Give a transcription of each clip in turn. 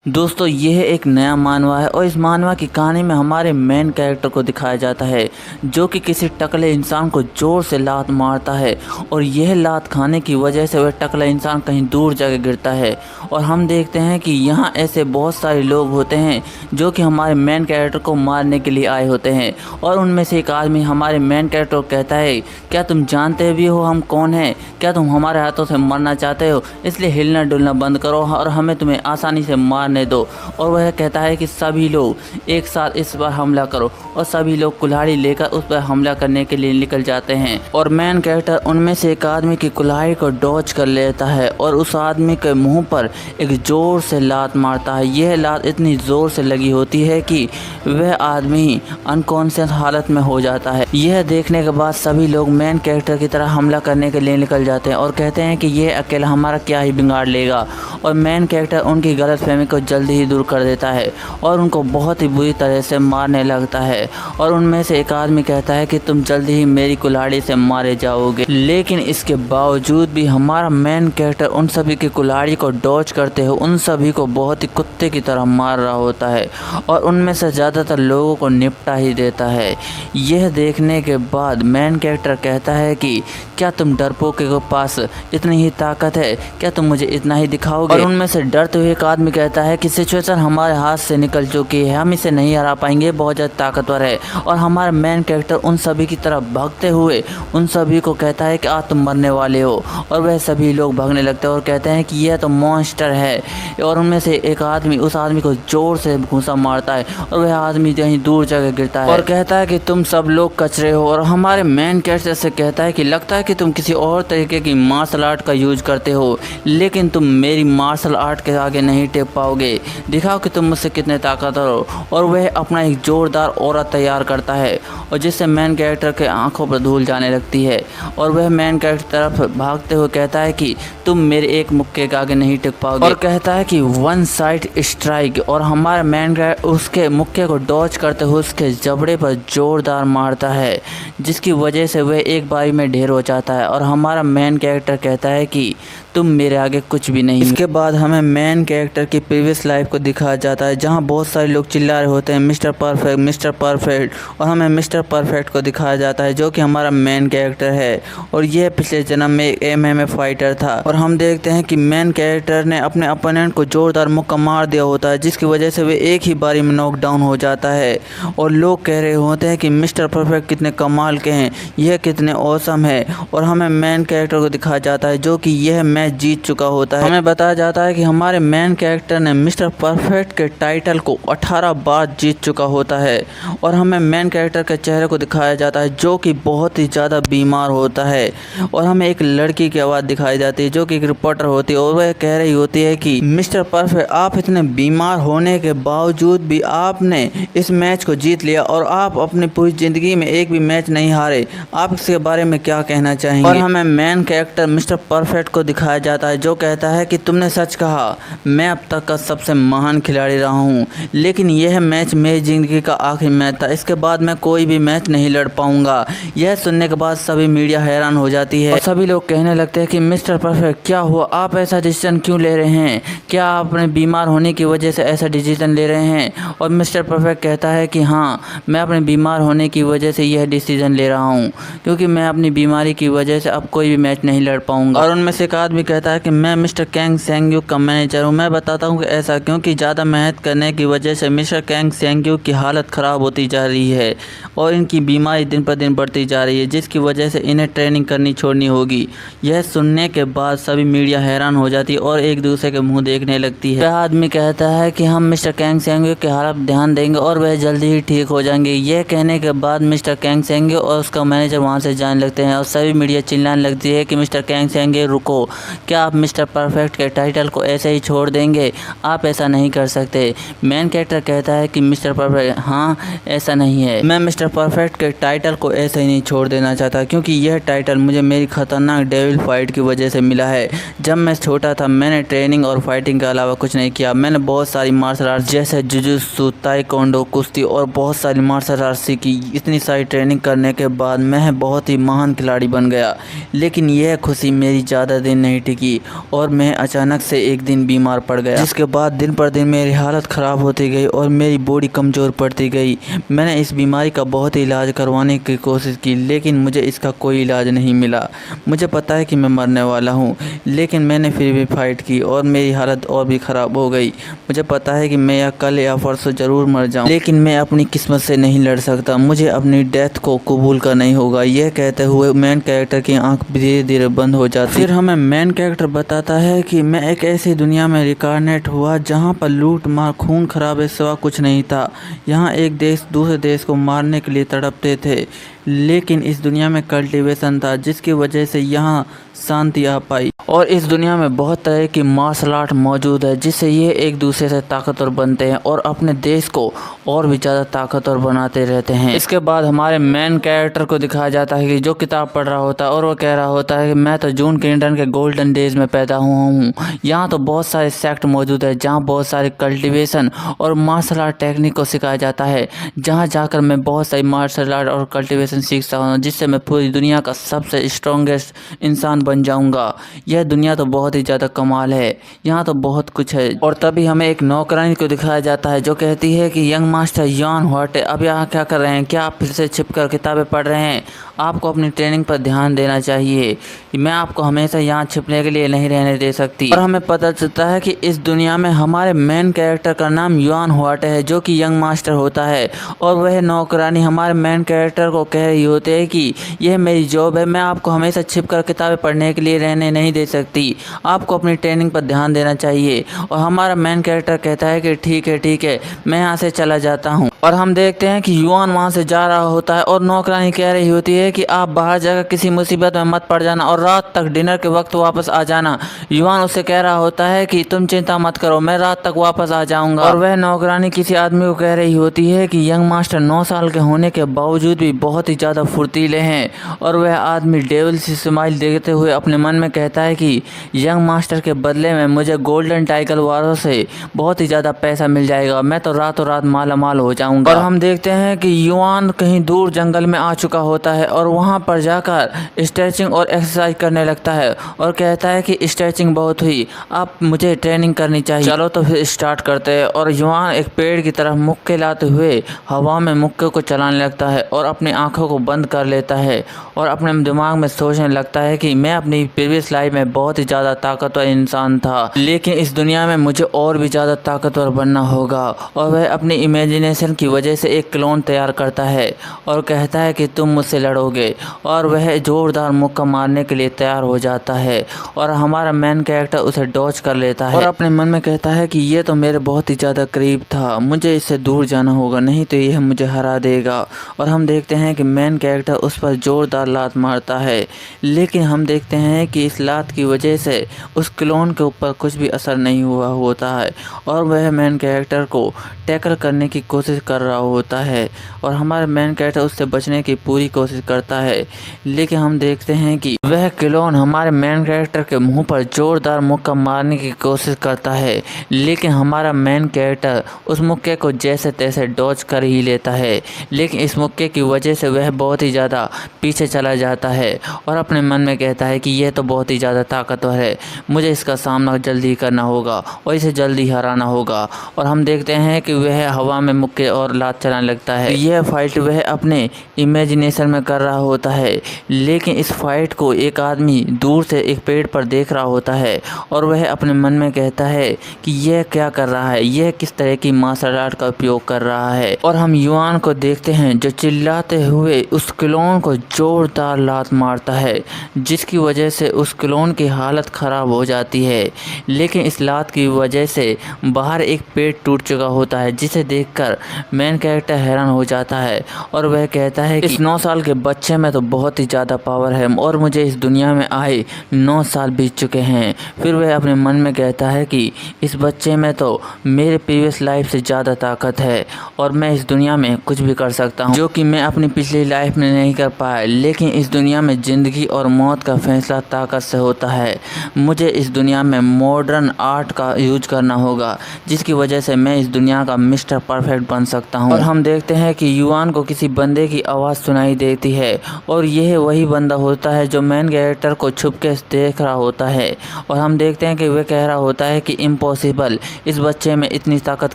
दोस्तों यह एक नया मानवा है और इस मानवा की कहानी में हमारे मेन कैरेक्टर को दिखाया जाता है जो कि किसी टकले इंसान को जोर से लात मारता है और यह लात खाने की वजह से वह टकला इंसान कहीं दूर जाकर गिरता है। और हम देखते हैं कि यहाँ ऐसे बहुत सारे लोग होते हैं जो कि हमारे मेन कैरेक्टर को मारने के लिए आए होते हैं। और उनमें से एक आदमी हमारे मेन कैरेक्टर को कहता है, क्या तुम जानते भी हो हम कौन हैं? क्या तुम हमारे हाथों से मरना चाहते हो? इसलिए हिलना डुलना बंद करो और हमें तुम्हें आसानी से मारने दो। और वह कहता है कि सभी लोग एक साथ इस पर हमला करो और सभी लोग कुल्हाड़ी लेकर उस पर हमला करने के लिए निकल जाते हैं। और मेन कैरेक्टर उनमें से एक आदमी की कुल्हाड़ी को डॉच कर लेता है और उस आदमी के मुंह पर एक जोर से लात मारता है। यह लात इतनी जोर से लगी होती है कि वह आदमी अनकॉन्शियस हालत में हो जाता है। यह देखने के बाद सभी लोग मेन कैरेक्टर की तरह हमला करने के लिए निकल जाते हैं और कहते हैं कि यह अकेला हमारा क्या ही बिगाड़ लेगा। और मेन कैरेक्टर उनकी गलतफहमी को जल्दी ही दूर कर देता है और उनको बहुत ही बुरी तरह से मारने लगता है। और उनमें से एक आदमी कहता है कि तुम जल्दी ही मेरी कुल्हाड़ी से मारे जाओगे। लेकिन इसके बावजूद भी हमारा मेन कैरेक्टर उन सभी की कुल्हाड़ी को डॉच करते हुए उन सभी को बहुत ही कुत्ते की तरह मार रहा होता है और उनमें से ज़्यादातर लोगों को निपटा ही देता है। यह देखने के बाद मेन कैरेक्टर कहता है कि क्या तुम डरपोके के पास इतनी ही ताकत है? क्या तुम मुझे इतना ही दिखाओगे? और उनमें से डरते हुए एक आदमी कहता है कि सिचुएशन हमारे हाथ से निकल चुकी है, हम इसे नहीं हरा पाएंगे, बहुत ज़्यादा ताकतवर है। और हमारा मेन कैरेक्टर उन सभी की तरफ भागते हुए उन सभी को कहता है कि आज तुम मरने वाले हो। और वह सभी लोग भागने लगते हैं और कहते हैं कि यह तो मॉन्स्टर है। और उनमें से एक आदमी उस आदमी को जोर से घूंसा मारता है और वह आदमी कहीं दूर जाकर गिरता है और कहता है कि तुम सब लोग कचरे हो। और हमारे मेन कैरेक्टर से कहता है कि लगता है कि तुम किसी और तरीके की मार्शल आर्ट का यूज करते हो, लेकिन तुम मेरी मार्शल आर्ट के आगे नहीं टेक पाओगे। दिखाओ कि तुम मुझसे कितने ताकतवर हो। और वह अपना एक जोरदार ऑरा तैयार करता है और जिससे मेन कैरेक्टर के आंखों पर धूल जाने लगती है। और वह मेन कैरेक्टर तरफ भागते हुए कहता है कि तुम मेरे एक मुक्के के आगे नहीं टिक पाओगे और कहता है कि वन साइड स्ट्राइक। और हमारा मेन कैरेक्टर उसके मुक्के को डॉच करते हुए उसके जबड़े पर जोरदार मारता है जिसकी वजह से वह एक बारी में ढेर हो जाता है। और हमारा मेन कैरेक्टर कहता है कि तुम मेरे आगे कुछ भी नहीं। इसके बाद हमें मेन कैरेक्टर की प्रीवियस लाइफ को दिखाया जाता है जहां बहुत सारे लोग चिल्ला रहे होते हैं मिस्टर परफेक्ट मिस्टर परफेक्ट। और हमें मिस्टर परफेक्ट को दिखाया जाता है जो कि हमारा मेन कैरेक्टर है और यह पिछले जन्म में एक MMA फाइटर था। और हम देखते हैं कि मेन कैरेक्टर ने अपने अपोनेंट को जोरदार मुक्का मार दिया होता है जिसकी वजह से वे एक ही बारी में नॉकडाउन हो जाता है। और लोग कह रहे होते हैं कि मिस्टर परफेक्ट कितने कमाल के हैं, यह कितने औसम है। और हमें मेन कैरेक्टर को दिखाया जाता है जो कि यह मैच जीत चुका होता है। हमें बताया जाता है कि हमारे मेन कैरेक्टर ने मिस्टर परफेक्ट के टाइटल को 18 बार जीत चुका होता है। और हमें मेन कैरेक्टर के चेहरे को दिखाया जाता है जो कि बहुत ही ज़्यादा बीमार होता है। और हमें एक लड़की की आवाज़ दिखाई जाती है जो कि एक रिपोर्टर होती है और वह कह रही होती है कि मिस्टर परफेक्ट आप इतने बीमार होने के बावजूद भी आपने इस मैच को जीत लिया और आप अपनी पूरी ज़िंदगी में एक भी मैच नहीं हारे, आप इसके बारे में क्या कहना चाहेंगे? और हमें मेन कैरेक्टर मिस्टर परफेक्ट को दिखाया जाता है जो कहता है कि तुमने सच कहा, मैं अब तक का सबसे महान खिलाड़ी रहा हूँ, लेकिन यह मैच मेरी ज़िंदगी का आखिरी मैच था, इसके बाद मैं कोई भी मैच नहीं लड़ पाऊंगा। यह सुनने के बाद सभी मीडिया हैरान हो जाती है और सभी लोग कहने लगते हैं कि मिस्टर परफेक्ट क्या हुआ, आप ऐसा डिसीजन क्यों ले रहे हैं? क्या आप अपने बीमार होने की वजह से ऐसा डिसीजन ले रहे हैं? और मिस्टर परफेक्ट कहता है कि हाँ, मैं अपने बीमार होने की वजह से यह डिसीजन ले रहा हूँ क्योंकि मैं अपनी बीमारी की वजह से अब कोई भी मैच नहीं लड़ पाऊंगा। और उनमें से एक आदमी कहता है कि मैं मिस्टर कैंग सेंग्यू का मैनेजर हूँ, मैं बताता हूँ कि ऐसा क्योंकि ज़्यादा मेहनत करने की वजह से मिस्टर कैंग सेंग्यू की हालत ख़राब होती जा रही है और इनकी बीमारी दिन पर दिन बढ़ती जा रही है जिसकी वजह से इन्हें ट्रेनिंग करनी छोड़नी होगी। यह सुनने के बाद सभी मीडिया हैरान हो जाती है और एक दूसरे के मुंह देखने लगती है। वह आदमी कहता है कि हम मिस्टर कैंग सेंग्यू की हालत ध्यान देंगे और वह जल्दी ही ठीक हो जाएंगे। यह कहने के बाद मिस्टर कैंग सेंग्यू और उसका मैनेजर वहाँ से जाने लगते हैं और सभी मीडिया चिल्लाने लगती है कि मिस्टर कैंग सेंग्यू रुको, क्या आप मिस्टर परफेक्ट के टाइटल को ऐसे ही छोड़ देंगे? आप ऐसा नहीं कर सकते। मेन कैरेक्टर कहता है कि मिस्टर परफेक्ट हाँ ऐसा नहीं है, मैं मिस्टर परफेक्ट के टाइटल को ऐसे ही नहीं छोड़ देना चाहता क्योंकि यह टाइटल मुझे मेरी खतरनाक डेविल फाइट की वजह से मिला है। जब मैं छोटा था मैंने ट्रेनिंग और फाइटिंग के अलावा कुछ नहीं किया। मैंने बहुत सारी मार्शल आर्ट जैसे जुजुत्सु, ताइक्वांडो, कुश्ती और बहुत सारी मार्शल आर्ट सीखी। इतनी सारी ट्रेनिंग करने के बाद मैं बहुत ही महान खिलाड़ी बन गया, लेकिन यह खुशी मेरी ज़्यादा दिन नहीं नहीं टिकी और मैं अचानक से एक दिन बीमार पड़ गया, जिसके बाद दिन पर दिन मेरी हालत ख़राब होती गई और मेरी बॉडी कमज़ोर पड़ती गई। मैंने इस बीमारी का बहुत इलाज करवाने की कोशिश की, लेकिन मुझे इसका कोई इलाज नहीं मिला। मुझे पता है कि मैं मरने वाला हूँ, लेकिन मैंने फिर भी फाइट की और मेरी हालत और भी ख़राब हो गई। मुझे पता है कि मैं या कल या परसों ज़रूर मर जाऊँ, लेकिन मैं अपनी किस्मत से नहीं लड़ सकता। मुझे अपनी डेथ को कबूल करना ही होगा। यह कहते हुए मेन कैरेक्टर की आंख धीरे धीरे बंद हो जाती। फिर हमें मेन कैरेक्टर बताता है कि मैं एक ऐसी दुनिया में रिकारनेट हुआ जहाँ पर लूट मार खून खराबे सिवा कुछ नहीं था। यहाँ एक देश दूसरे देश को मारने के लिए तड़पते थे, लेकिन इस दुनिया में कल्टीवेशन था, जिसकी वजह से यहाँ शांति आ पाई। और इस दुनिया में बहुत तरह की मार्शल आर्ट मौजूद है, जिससे ये एक दूसरे से ताकतवर बनते हैं और अपने देश को और भी ज़्यादा ताकतवर बनाते रहते हैं। इसके बाद हमारे मेन कैरेक्टर को दिखाया जाता है कि जो किताब पढ़ रहा होता है और वो कह रहा होता है कि मैं तो जॉन क्लिंटन के गोल्डन डेज में पैदा हुआ हूँ। यहाँ तो बहुत सारे सेक्ट मौजूद है जहाँ बहुत सारे कल्टिवेशन और मार्शल आर्ट टेक्निक को सिखाया जाता है, जहाँ जाकर मैं बहुत सारी मार्शल आर्ट और कल्टिवेशन सीख सकता हूँ, जिससे मैं पूरी दुनिया का सबसे स्ट्रॉन्गेस्ट इंसान बन जाऊँगा। यह दुनिया तो बहुत ही ज़्यादा कमाल है, यहाँ तो बहुत कुछ है। और तभी हमें एक नौकरानी को दिखाया जाता है जो कहती है कि यंग मास्टर यॉन व्हाट, अब यहाँ क्या कर रहे हैं? क्या आप फिर से छिपकर किताबें पढ़ रहे हैं? आपको अपनी ट्रेनिंग पर ध्यान देना चाहिए। मैं आपको हमेशा यहाँ छिपने के लिए नहीं रहने दे सकती। और हमें पता चलता है कि इस दुनिया में हमारे मेन कैरेक्टर का नाम यॉन व्हाट है, जो कि यंग मास्टर होता है। और वह नौकरानी हमारे मेन कैरेक्टर को कह रही होती है कि यह मेरी जॉब है, मैं आपको हमेशा छिपकर किताबें पढ़ने के लिए रहने नहीं दे सकती। आपको अपनी ट्रेनिंग पर ध्यान देना चाहिए। और हमारा मेन कैरेक्टर कहता है कि ठीक है, मैं यहाँ से चला जाता हूँ। और हम देखते हैं कि युआन वहाँ से जा रहा होता है और नौकरानी कह रही होती है कि आप बाहर जाकर किसी मुसीबत में मत पड़ जाना और रात तक डिनर के वक्त वापस आ जाना। युआन उससे कह रहा होता है कि तुम चिंता मत करो, मैं रात तक वापस आ जाऊंगा। और वह नौकरानी किसी आदमी को कह रही होती है कि यंग मास्टर 9 साल के होने के बावजूद भी बहुत ही ज़्यादा फुर्तीले हैं। और वह आदमी डेविल सी स्माइल देखते हुए अपने मन में कहता है कि यंग मास्टर के बदले में मुझे गोल्डन टाइगर वालों से बहुत ही ज़्यादा पैसा मिल जाएगा, मैं तो रातों रात माला माल हो जाऊंगा। और हम देखते हैं कि युआन कहीं दूर जंगल में आ चुका होता है और वहां पर जाकर स्ट्रेचिंग और एक्सरसाइज करने लगता है और कहता है कि स्ट्रेचिंग बहुत हुई, अब मुझे ट्रेनिंग करनी चाहिए। चलो तो फिर स्टार्ट करते हैं। और युआन एक पेड़ की तरफ मुक्के लाते हुए हवा में मुक्के को चलाने लगता है और अपनी आंखों को बंद कर लेता है और अपने दिमाग में सोचने लगता है कि मैं अपनी प्रीवियस लाइफ में बहुत ही ज़्यादा ताकतवर इंसान था, लेकिन इस दुनिया में मुझे और भी ज़्यादा ताकतवर बनना होगा। और वह अपनी इमेजिनेशन की वजह से एक क्लोन तैयार करता है और कहता है कि तुम मुझसे लड़ोगे। और वह जोरदार मुक्का मारने के लिए तैयार हो जाता है और हमारा मेन कैरेक्टर उसे डॉज कर लेता है और अपने मन में कहता है कि ये तो मेरे बहुत ही ज़्यादा करीब था, मुझे इससे दूर जाना होगा, नहीं तो यह मुझे हरा देगा। और हम देखते हैं कि मेन कैरेक्टर उस पर जोरदार लात मारता है, लेकिन हम देखते हैं कि इस लात की वजह से उस क्लोन के ऊपर कुछ भी असर नहीं हुआ होता है और वह मेन कैरेक्टर को टैकल करने की कोशिश कर रहा होता है और हमारा मेन कैरेक्टर उससे बचने की पूरी कोशिश करता है। लेकिन हम देखते हैं कि वह क्लोन हमारे मेन कैरेक्टर के मुंह पर जोरदार मुक्का मारने की कोशिश करता है, लेकिन हमारा मेन कैरेक्टर उस मुक्के को जैसे तैसे डॉज कर ही लेता है। लेकिन इस मुक्के की वजह से वह बहुत ही ज़्यादा पीछे चला जाता है और अपने मन में कहता है कि यह तो बहुत ही ज़्यादा ताकतवर है, मुझे इसका सामना जल्दी करना होगा और इसे जल्दी हराना होगा। और हम देखते हैं कि वह हवा में मुक्के और लात चलाने लगता है। यह फाइट वह अपने इमेजिनेशन में कर रहा होता है, लेकिन इस फाइट को एक आदमी दूर से एक पेड़ पर देख रहा होता है और वह अपने मन में कहता है कि यह क्या कर रहा है, यह किस तरह की मार्शल आर्ट का उपयोग कर रहा है। और हम युआन को देखते हैं जो चिल्लाते हुए उस क्लोन को जोरदार लात मारता है, जिसकी वजह से उस क्लोन की हालत ख़राब हो जाती है। लेकिन इस लात की वजह से बाहर एक पेड़ टूट चुका होता है, जिसे देखकर मेन कैरेक्टर हैरान हो जाता है और वह कहता है कि इस 9 साल के बच्चे में तो बहुत ही ज़्यादा पावर है और मुझे इस दुनिया में आए 9 साल बीत चुके हैं। फिर वह अपने मन में कहता है कि इस बच्चे में तो मेरे प्रीवियस लाइफ से ज़्यादा ताकत है और मैं इस दुनिया में कुछ भी कर सकता हूँ, जो कि मैं अपनी पिछली लाइफ में नहीं कर पाया। लेकिन इस दुनिया में ज़िंदगी और मौत का फैसला ताकत से होता है। मुझे इस दुनिया में मॉडर्न आर्ट का यूज करना होगा, जिसकी वजह से मैं इस दुनिया का मिस्टर परफेक्ट बन सकता हूँ। और हम देखते हैं कि युआन को किसी बंदे की आवाज़ सुनाई देती है और यह वही बंदा होता है जो मेन कैरेक्टर को छुप के देख रहा होता है और हम देखते हैं कि वह कह रहा होता है कि इम्पॉसिबल, इस बच्चे में इतनी ताकत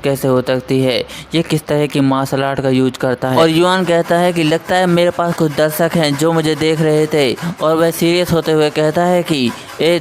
कैसे हो सकती है, ये किस तरह की मार्शल आर्ट का यूज करता है। और युआन कहता है कि लगता है मेरे पास कुछ दर्शक हैं जो मुझे देख रहे थे और वह सीरियस होते हुए कहता है कि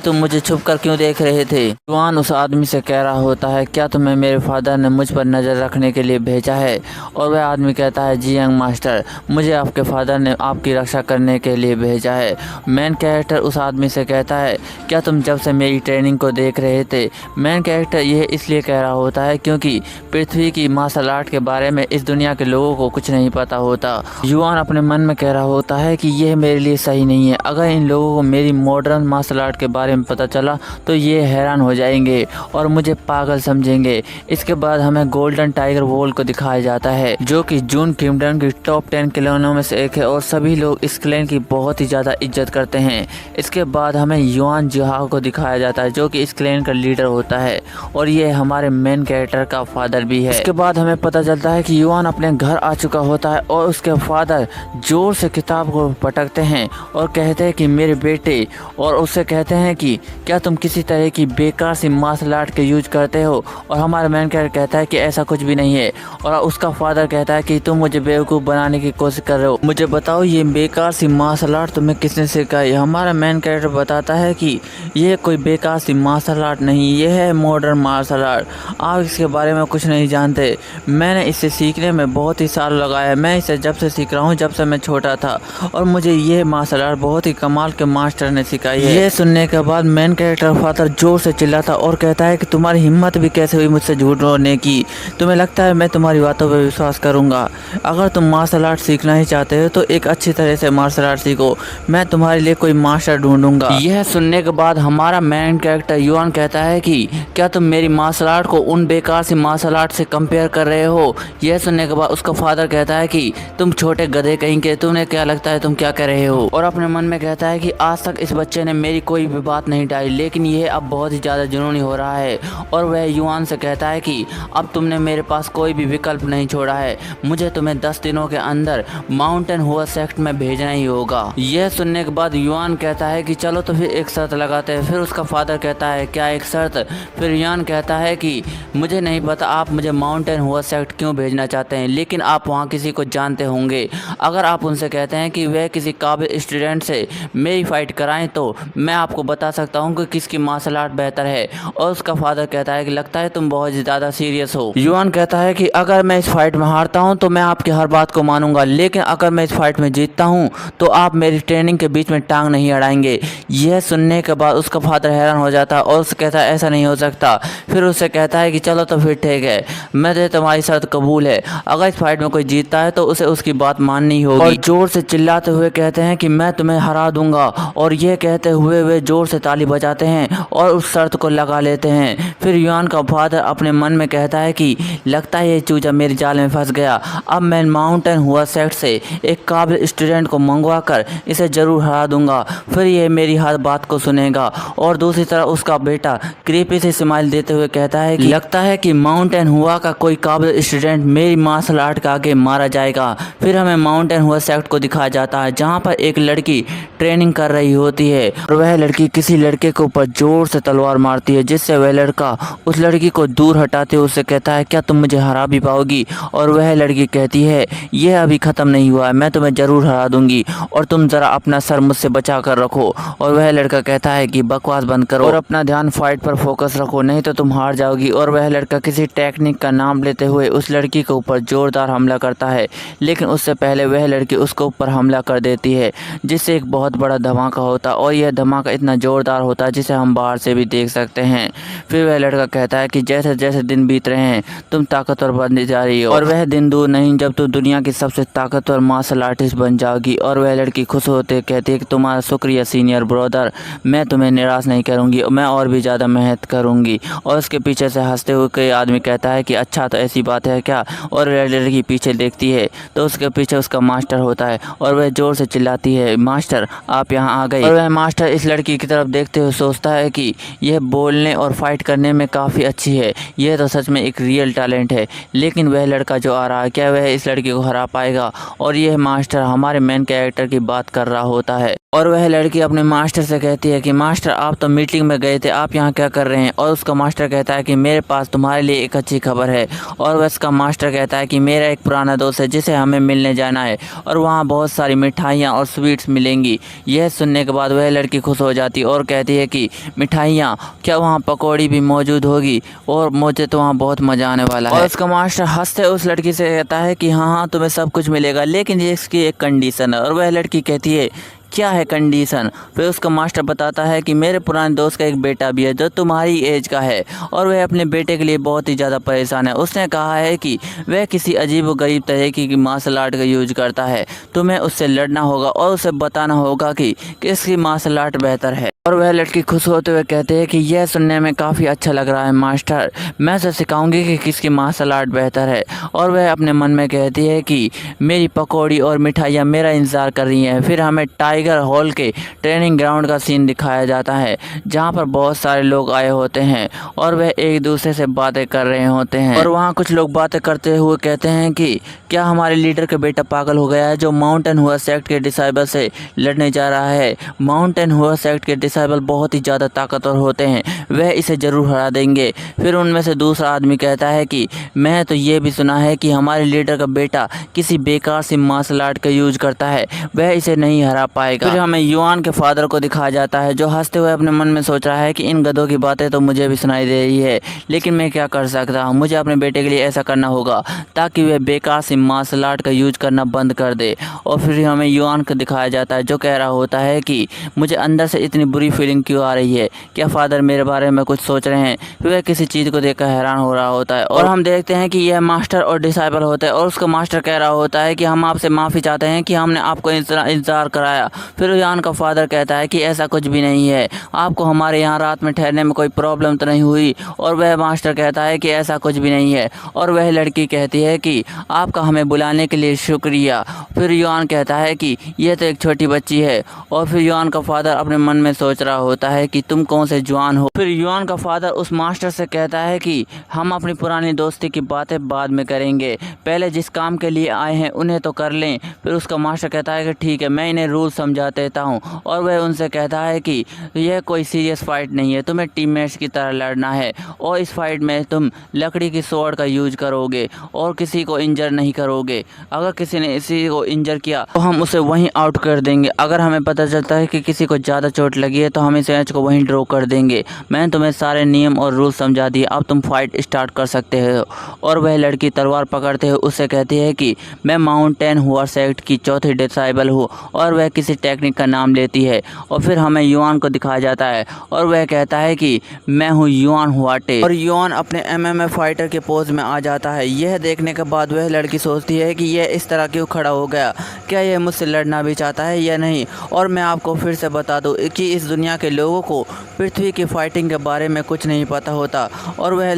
तुम मुझे छुप कर क्यों देख रहे थे। युआन उस आदमी से कह रहा होता है क्या तुम्हें मेरे फादर ने मुझ पर नज़र रखने के लिए भेजा है। और वह आदमी कहता है जी यंग मास्टर, मुझे आपके फादर ने आपकी रक्षा करने के लिए भेजा है। मेन कैरेक्टर उस आदमी से कहता है क्या तुम जब से मेरी ट्रेनिंग को देख रहे थे। मेन कैरेक्टर यह इसलिए कह रहा होता है क्योंकि पृथ्वी की मार्शल आर्ट के बारे में इस दुनिया के लोगों को कुछ नहीं पता होता। युआन अपने मन में कह रहा होता है कि यह मेरे लिए सही नहीं है। अगर इन लोगों को मेरी मॉडर्न मार्शल आर्ट के बारे में पता चला तो ये हैरान हो जाएंगे और मुझे पागल समझेंगे। इसके बाद हमें गोल्डन टाइगर वॉल को दिखाया जाता है जो कि जून किंगडम की टॉप 10 क्लैनों में से एक है और सभी लोग इस क्लैन की बहुत ही ज़्यादा इज्जत करते हैं। इसके बाद हमें युआन जिहाओ को दिखाया जाता है जो कि इस क्लैन का लीडर होता है और ये हमारे मेन कैरेक्टर का फादर भी है। इसके बाद हमें पता चलता है कि युआन अपने घर आ चुका होता है और उसके फादर जोर से किताब को पटकते हैं और कहते हैं कि मेरे बेटे, और उससे कहते हैं कि क्या तुम किसी तरह की बेकार सी मार्शल आर्ट के यूज करते हो। और हमारा मेन कैरेक्टर कहता है कि ऐसा कुछ भी नहीं है और उसका फादर कहता है कि तुम मुझे बेवकूफ़ बनाने की कोशिश कर रहे हो, मुझे बताओ ये बेकार सी मार्शल आर्ट तुम्हें किसने सिखाई। हमारा मेन कैरेक्टर बताता है कि यह कोई बेकार सी मार्शल आर्ट नहीं, यह है मॉडर्न मार्शल आर्ट, आप इसके बारे में कुछ नहीं जानते। मैंने इसे सीखने में बहुत ही साल लगाया, मैं इसे जब से सीख रहा हूँ जब से मैं छोटा था और मुझे ये मार्शल आर्ट बहुत ही कमाल के मास्टर ने सिखाई है। यह सुनने के बाद मेन कैरेक्टर फादर जोर से चिल्लाता और कहता है कि तुम्हारी हिम्मत भी कैसे हुई मुझसे झूठ बोलने की, तुम्हें लगता है मैं तुम्हारी बातों पर विश्वास करूंगा। अगर तुम मार्शल आर्ट सीखना ही चाहते हो तो एक अच्छी तरह से मार्शल आर्ट सीखो, मैं तुम्हारे लिए कोई मास्टर ढूंढूंगा। यह सुनने के बाद हमारा मेन कैरेक्टर युआन कहता है कि क्या तुम मेरी मार्शल आर्ट को उन बेकार सी मार्शल आर्ट से कंपेयर कर रहे हो। यह सुनने के बाद उसका फादर कहता है कि तुम छोटे गधे कहीं के, तुम्हें क्या लगता है तुम क्या कर रहे हो। और अपने मन में कहता है कि आज तक इस बच्चे ने मेरी कोई भी बात नहीं टाली, लेकिन यह अब बहुत ही ज़्यादा जुनूनी हो रहा है। और वह युआन से कहता है कि अब तुमने मेरे पास कोई भी विकल्प नहीं छोड़ा है, मुझे तुम्हें 10 दिनों के अंदर माउंटेन हुआ सेक्ट में भेजना ही होगा। यह सुनने के बाद युआन कहता है कि चलो तो फिर एक शर्त लगाते हैं। फिर उसका फादर कहता है क्या एक शर्त। फिर युआन कहता है कि मुझे नहीं पता आप मुझे माउंटेन हुआ सेक्ट क्यों भेजना चाहते हैं, लेकिन आप वहाँ किसी को जानते होंगे। अगर आप उनसे कहते हैं कि वह किसी काबिल स्टूडेंट से मेरी फाइट कराएं तो मैं आपको बता सकता हूँ कि किसकी मार्शल आर्ट बेहतर है। और उसका फादर कहता है कि लगता है तुम बहुत ज़्यादा सीरियस हो। युआन कहता है कि अगर मैं इस फाइट में हारता हूँ तो मैं आपकी हर बात को मानूंगा, लेकिन अगर मैं इस फाइट में जीतता हूँ तो आप मेरी ट्रेनिंग के बीच में टांग नहीं अड़ाएंगे। यह सुनने के बाद उसका फादर हैरान हो जाता है और उससे कहता है ऐसा नहीं हो सकता। फिर उससे कहता है कि चलो तो फिर ठीक है, मैं तुम्हारी शर्त कबूल है, अगर इस फाइट में कोई जीतता है तो उसे उसकी बात माननी होगी। और जोर से चिल्लाते हुए कहते हैं कि मैं तुम्हें हरा दूंगा। और यह कहते हुए वे जोर से ताली बजाते हैं और उस शर्त को लगा लेते हैं। फिर युआन का फादर अपने मन में कहता है कि लगता है ये चूजा मेरे जाल में फंस गया, अब मैं माउंटेन हुआ सेक्ट से एक काबिल स्टूडेंट को मंगवा कर इसे जरूर हरा दूंगा, फिर ये मेरी हर बात को सुनेगा। और दूसरी तरफ उसका बेटा क्रीपी से स्माइल देते हुए कहता है कि लगता है कि माउंटेन हुआ का कोई काबिल स्टूडेंट मेरी मार्शल आर्ट के आगे मारा जाएगा। फिर हमें माउंटेन हुआ सेक्ट को दिखाया जाता है जहाँ पर एक लड़की ट्रेनिंग कर रही होती है और वह लड़की किसी लड़के के ऊपर जोर से तलवार मारती है, जिससे वह लड़का उस लड़की को दूर हटाते हुए उससे कहता है क्या तुम मुझे हरा भी पाओगी। और वह लड़की कहती है यह अभी ख़त्म नहीं हुआ है, मैं तुम्हें ज़रूर हरा दूंगी और तुम ज़रा अपना सर मुझसे बचा कर रखो। और वह लड़का कहता है कि बकवास बंद करो और अपना ध्यान फाइट पर फोकस रखो, नहीं तो तुम हार जाओगी। और वह लड़का किसी टेक्निक का नाम लेते हुए उस लड़की के ऊपर ज़ोरदार हमला करता है, लेकिन उससे पहले वह लड़की उसके ऊपर हमला कर देती है, जिससे एक बहुत बड़ा धमाका होता है। और यह धमाका इतना ज़ोरदार होता है जिसे हम बाहर से भी देख सकते हैं। फिर वह लड़का कहता है कि जैसे जैसे दिन बीत रहे हैं तुम ताकतवर बनती जा रही हो और वह दिन दूर नहीं जब तुम दुनिया की सबसे ताकतवर मार्शल आर्टिस्ट बन जाओगी। और वह लड़की खुश होते कहती है कि तुम्हारा शुक्रिया सीनियर ब्रदर, मैं तुम्हें निराश नहीं करूंगी, मैं और भी ज़्यादा मेहनत करूंगी। और उसके पीछे से हंसते हुए कोई आदमी कहता है कि अच्छा तो ऐसी बात है क्या। और वह लड़की पीछे देखती है तो उसके पीछे उसका मास्टर होता है और वह जोर से चिल्लाती है मास्टर आप यहाँ आ गए। और वह मास्टर इस लड़की की तरफ देखते हुए सोचता है कि यह बोलने और फाइट करने में काफ़ी अच्छी है, यह तो सच में एक रियल टैलेंट है, लेकिन वह लड़का जो आ रहा है क्या वह इस लड़की को हरा पाएगा। और यह मास्टर हमारे मेन कैरेक्टर की बात कर रहा होता है और वह लड़की अपने मास्टर से कहती है कि मास्टर आप तो मीटिंग में गए थे, आप यहाँ क्या कर रहे हैं। और उसका मास्टर कहता है कि मेरे पास तुम्हारे लिए एक अच्छी खबर है। और वह उसका मास्टर कहता है कि मेरा एक पुराना दोस्त है जिसे हमें मिलने जाना है और वहाँ बहुत सारी मिठाइयाँ और स्वीट्स मिलेंगी। यह सुनने के बाद वह लड़की खुश हो जाती और कहती है कि मिठाइयाँ, क्या वहाँ पकौड़ी भी मौजूद होगी और मुझे तो वहाँ बहुत मज़ा आने वाला है। और उसका मास्टर हंसते उस लड़की से कहता है कि हाँ हाँ तुम्हें सब कुछ मिलेगा, लेकिन ये इसकी एक कंडीशन है। और वह लड़की कहती है क्या है कंडीशन। फिर उसका मास्टर बताता है कि मेरे पुराने दोस्त का एक बेटा भी है जो तुम्हारी एज का है और वह अपने बेटे के लिए बहुत ही ज़्यादा परेशान है। उसने कहा है कि वह किसी अजीब व गरीब तरीके की मार्शल आर्ट का यूज करता है। तुम्हें उससे लड़ना होगा और उसे बताना होगा कि किसकी मार्शल आर्ट बेहतर है। और वह लड़की खुश होते हुए कहते हैं कि यह सुनने में काफ़ी अच्छा लग रहा है मास्टर, मैं उसे सिखाऊंगी कि किसकी मार्शल आर्ट बेहतर है। और वह अपने मन में कहती है कि मेरी पकौड़ी और मिठाइयाँ मेरा इंतज़ार कर रही हैं। फिर हमें टाइगर हॉल के ट्रेनिंग ग्राउंड का सीन दिखाया जाता है जहाँ पर बहुत सारे लोग आए होते हैं और वह एक दूसरे से बातें कर रहे होते हैं। और वहाँ कुछ लोग बातें करते हुए कहते हैं कि क्या हमारे लीडर का बेटा पागल हो गया है जो माउंटेन हुआ सेक्ट के डिसाइबल से लड़ने जा रहा है। माउंटेन हुआ सेक्ट के डिसाइबल बहुत ही ज़्यादा ताकतवर होते हैं, वह इसे ज़रूर हरा देंगे। फिर उनमें से दूसरा आदमी कहता है कि मैं तो ये भी सुना है कि हमारे लीडर का बेटा किसी बेकार सी मार्शल आर्ट का यूज करता है, वह इसे नहीं हरा पाएगा। फिर हमें युआन के फादर को दिखाया जाता है जो हंसते हुए अपने मन में सोच रहा है कि इन गधों की बातें तो मुझे भी सुनाई दे रही है, लेकिन मैं क्या कर सकता हूँ, मुझे अपने बेटे के लिए ऐसा करना होगा ताकि वह बेकार सी मार्शल आर्ट का यूज करना बंद कर दे। और फिर हमें युआन को दिखाया जाता है जो कह रहा होता है कि मुझे अंदर से इतनी बुरी फीलिंग क्यों आ रही है, क्या फादर मेरे बारे में कुछ सोच रहे हैं। फिर वह किसी चीज़ को देखकर हैरान हो रहा होता है और हम देखते हैं कि यह मास्टर और डिसाइबल होता है और उसका मास्टर कह रहा होता है कि हम आपसे माफ़ी चाहते हैं कि हमने आपको इंतज़ार कराया। फिर युआन का फादर कहता है कि ऐसा कुछ भी नहीं है, आपको हमारे यहाँ रात में ठहरने में कोई प्रॉब्लम तो नहीं हुई। और वह मास्टर कहता है कि ऐसा कुछ भी नहीं है। और वह लड़की कहती है कि आपका हमें बुलाने के लिए शुक्रिया। फिर युआन कहता है कि यह तो एक छोटी बच्ची है। और फिर युआन का फादर अपने मन में सोच रहा होता है कि तुम कौन से जवान हो। फिर युआन का फादर उस मास्टर से कहता है कि हम अपनी पुरानी दोस्ती की बातें बाद में करेंगे, पहले जिस काम के लिए आए हैं उन्हें तो कर लें। फिर उसका मास्टर कहता है कि ठीक है, मैं इन्हें रूल समझा देता हूँ। और वह उनसे कहता है कि यह कोई सीरियस फाइट नहीं है, तुम्हें टीममेट्स की तरह लड़ना है और इस फाइट में तुम लकड़ी की स्वॉर्ड का यूज करोगे और किसी को इंजर नहीं करोगे। अगर किसी ने किसी को इंजर किया तो हम उसे वहीं आउट कर देंगे। अगर हमें पता चलता है कि किसी को ज़्यादा चोट लगी है तो हम इस मैच को वहीं ड्रॉ कर देंगे। मैंने तुम्हें सारे नियम और रूल समझा दिए, अब तुम फाइट स्टार्ट कर सकते हो। और वह लड़की तलवार पकड़ते हुए उससे कहती है कि मैं माउंटेन हुआ सेक्ट की चौथी डिसाइबल हूँ। और वह किसी टेक्निक का नाम लेती है और फिर हमें युआन को दिखाया जाता है और वह कहता है कि मैं हूँ युआन हुआटे। और युआन अपने MMA फाइटर के पोज में आ जाता है। यह देखने के बाद वह लड़की सोचती है कि यह इस तरह क्यों खड़ा हो गया, क्या यह मुझसे लड़ना भी चाहता है या नहीं। और मैं आपको फिर से बता दूं कि इस दुनिया के लोगों को पृथ्वी की फाइटिंग के बारे में कुछ नहीं पता होता। और वह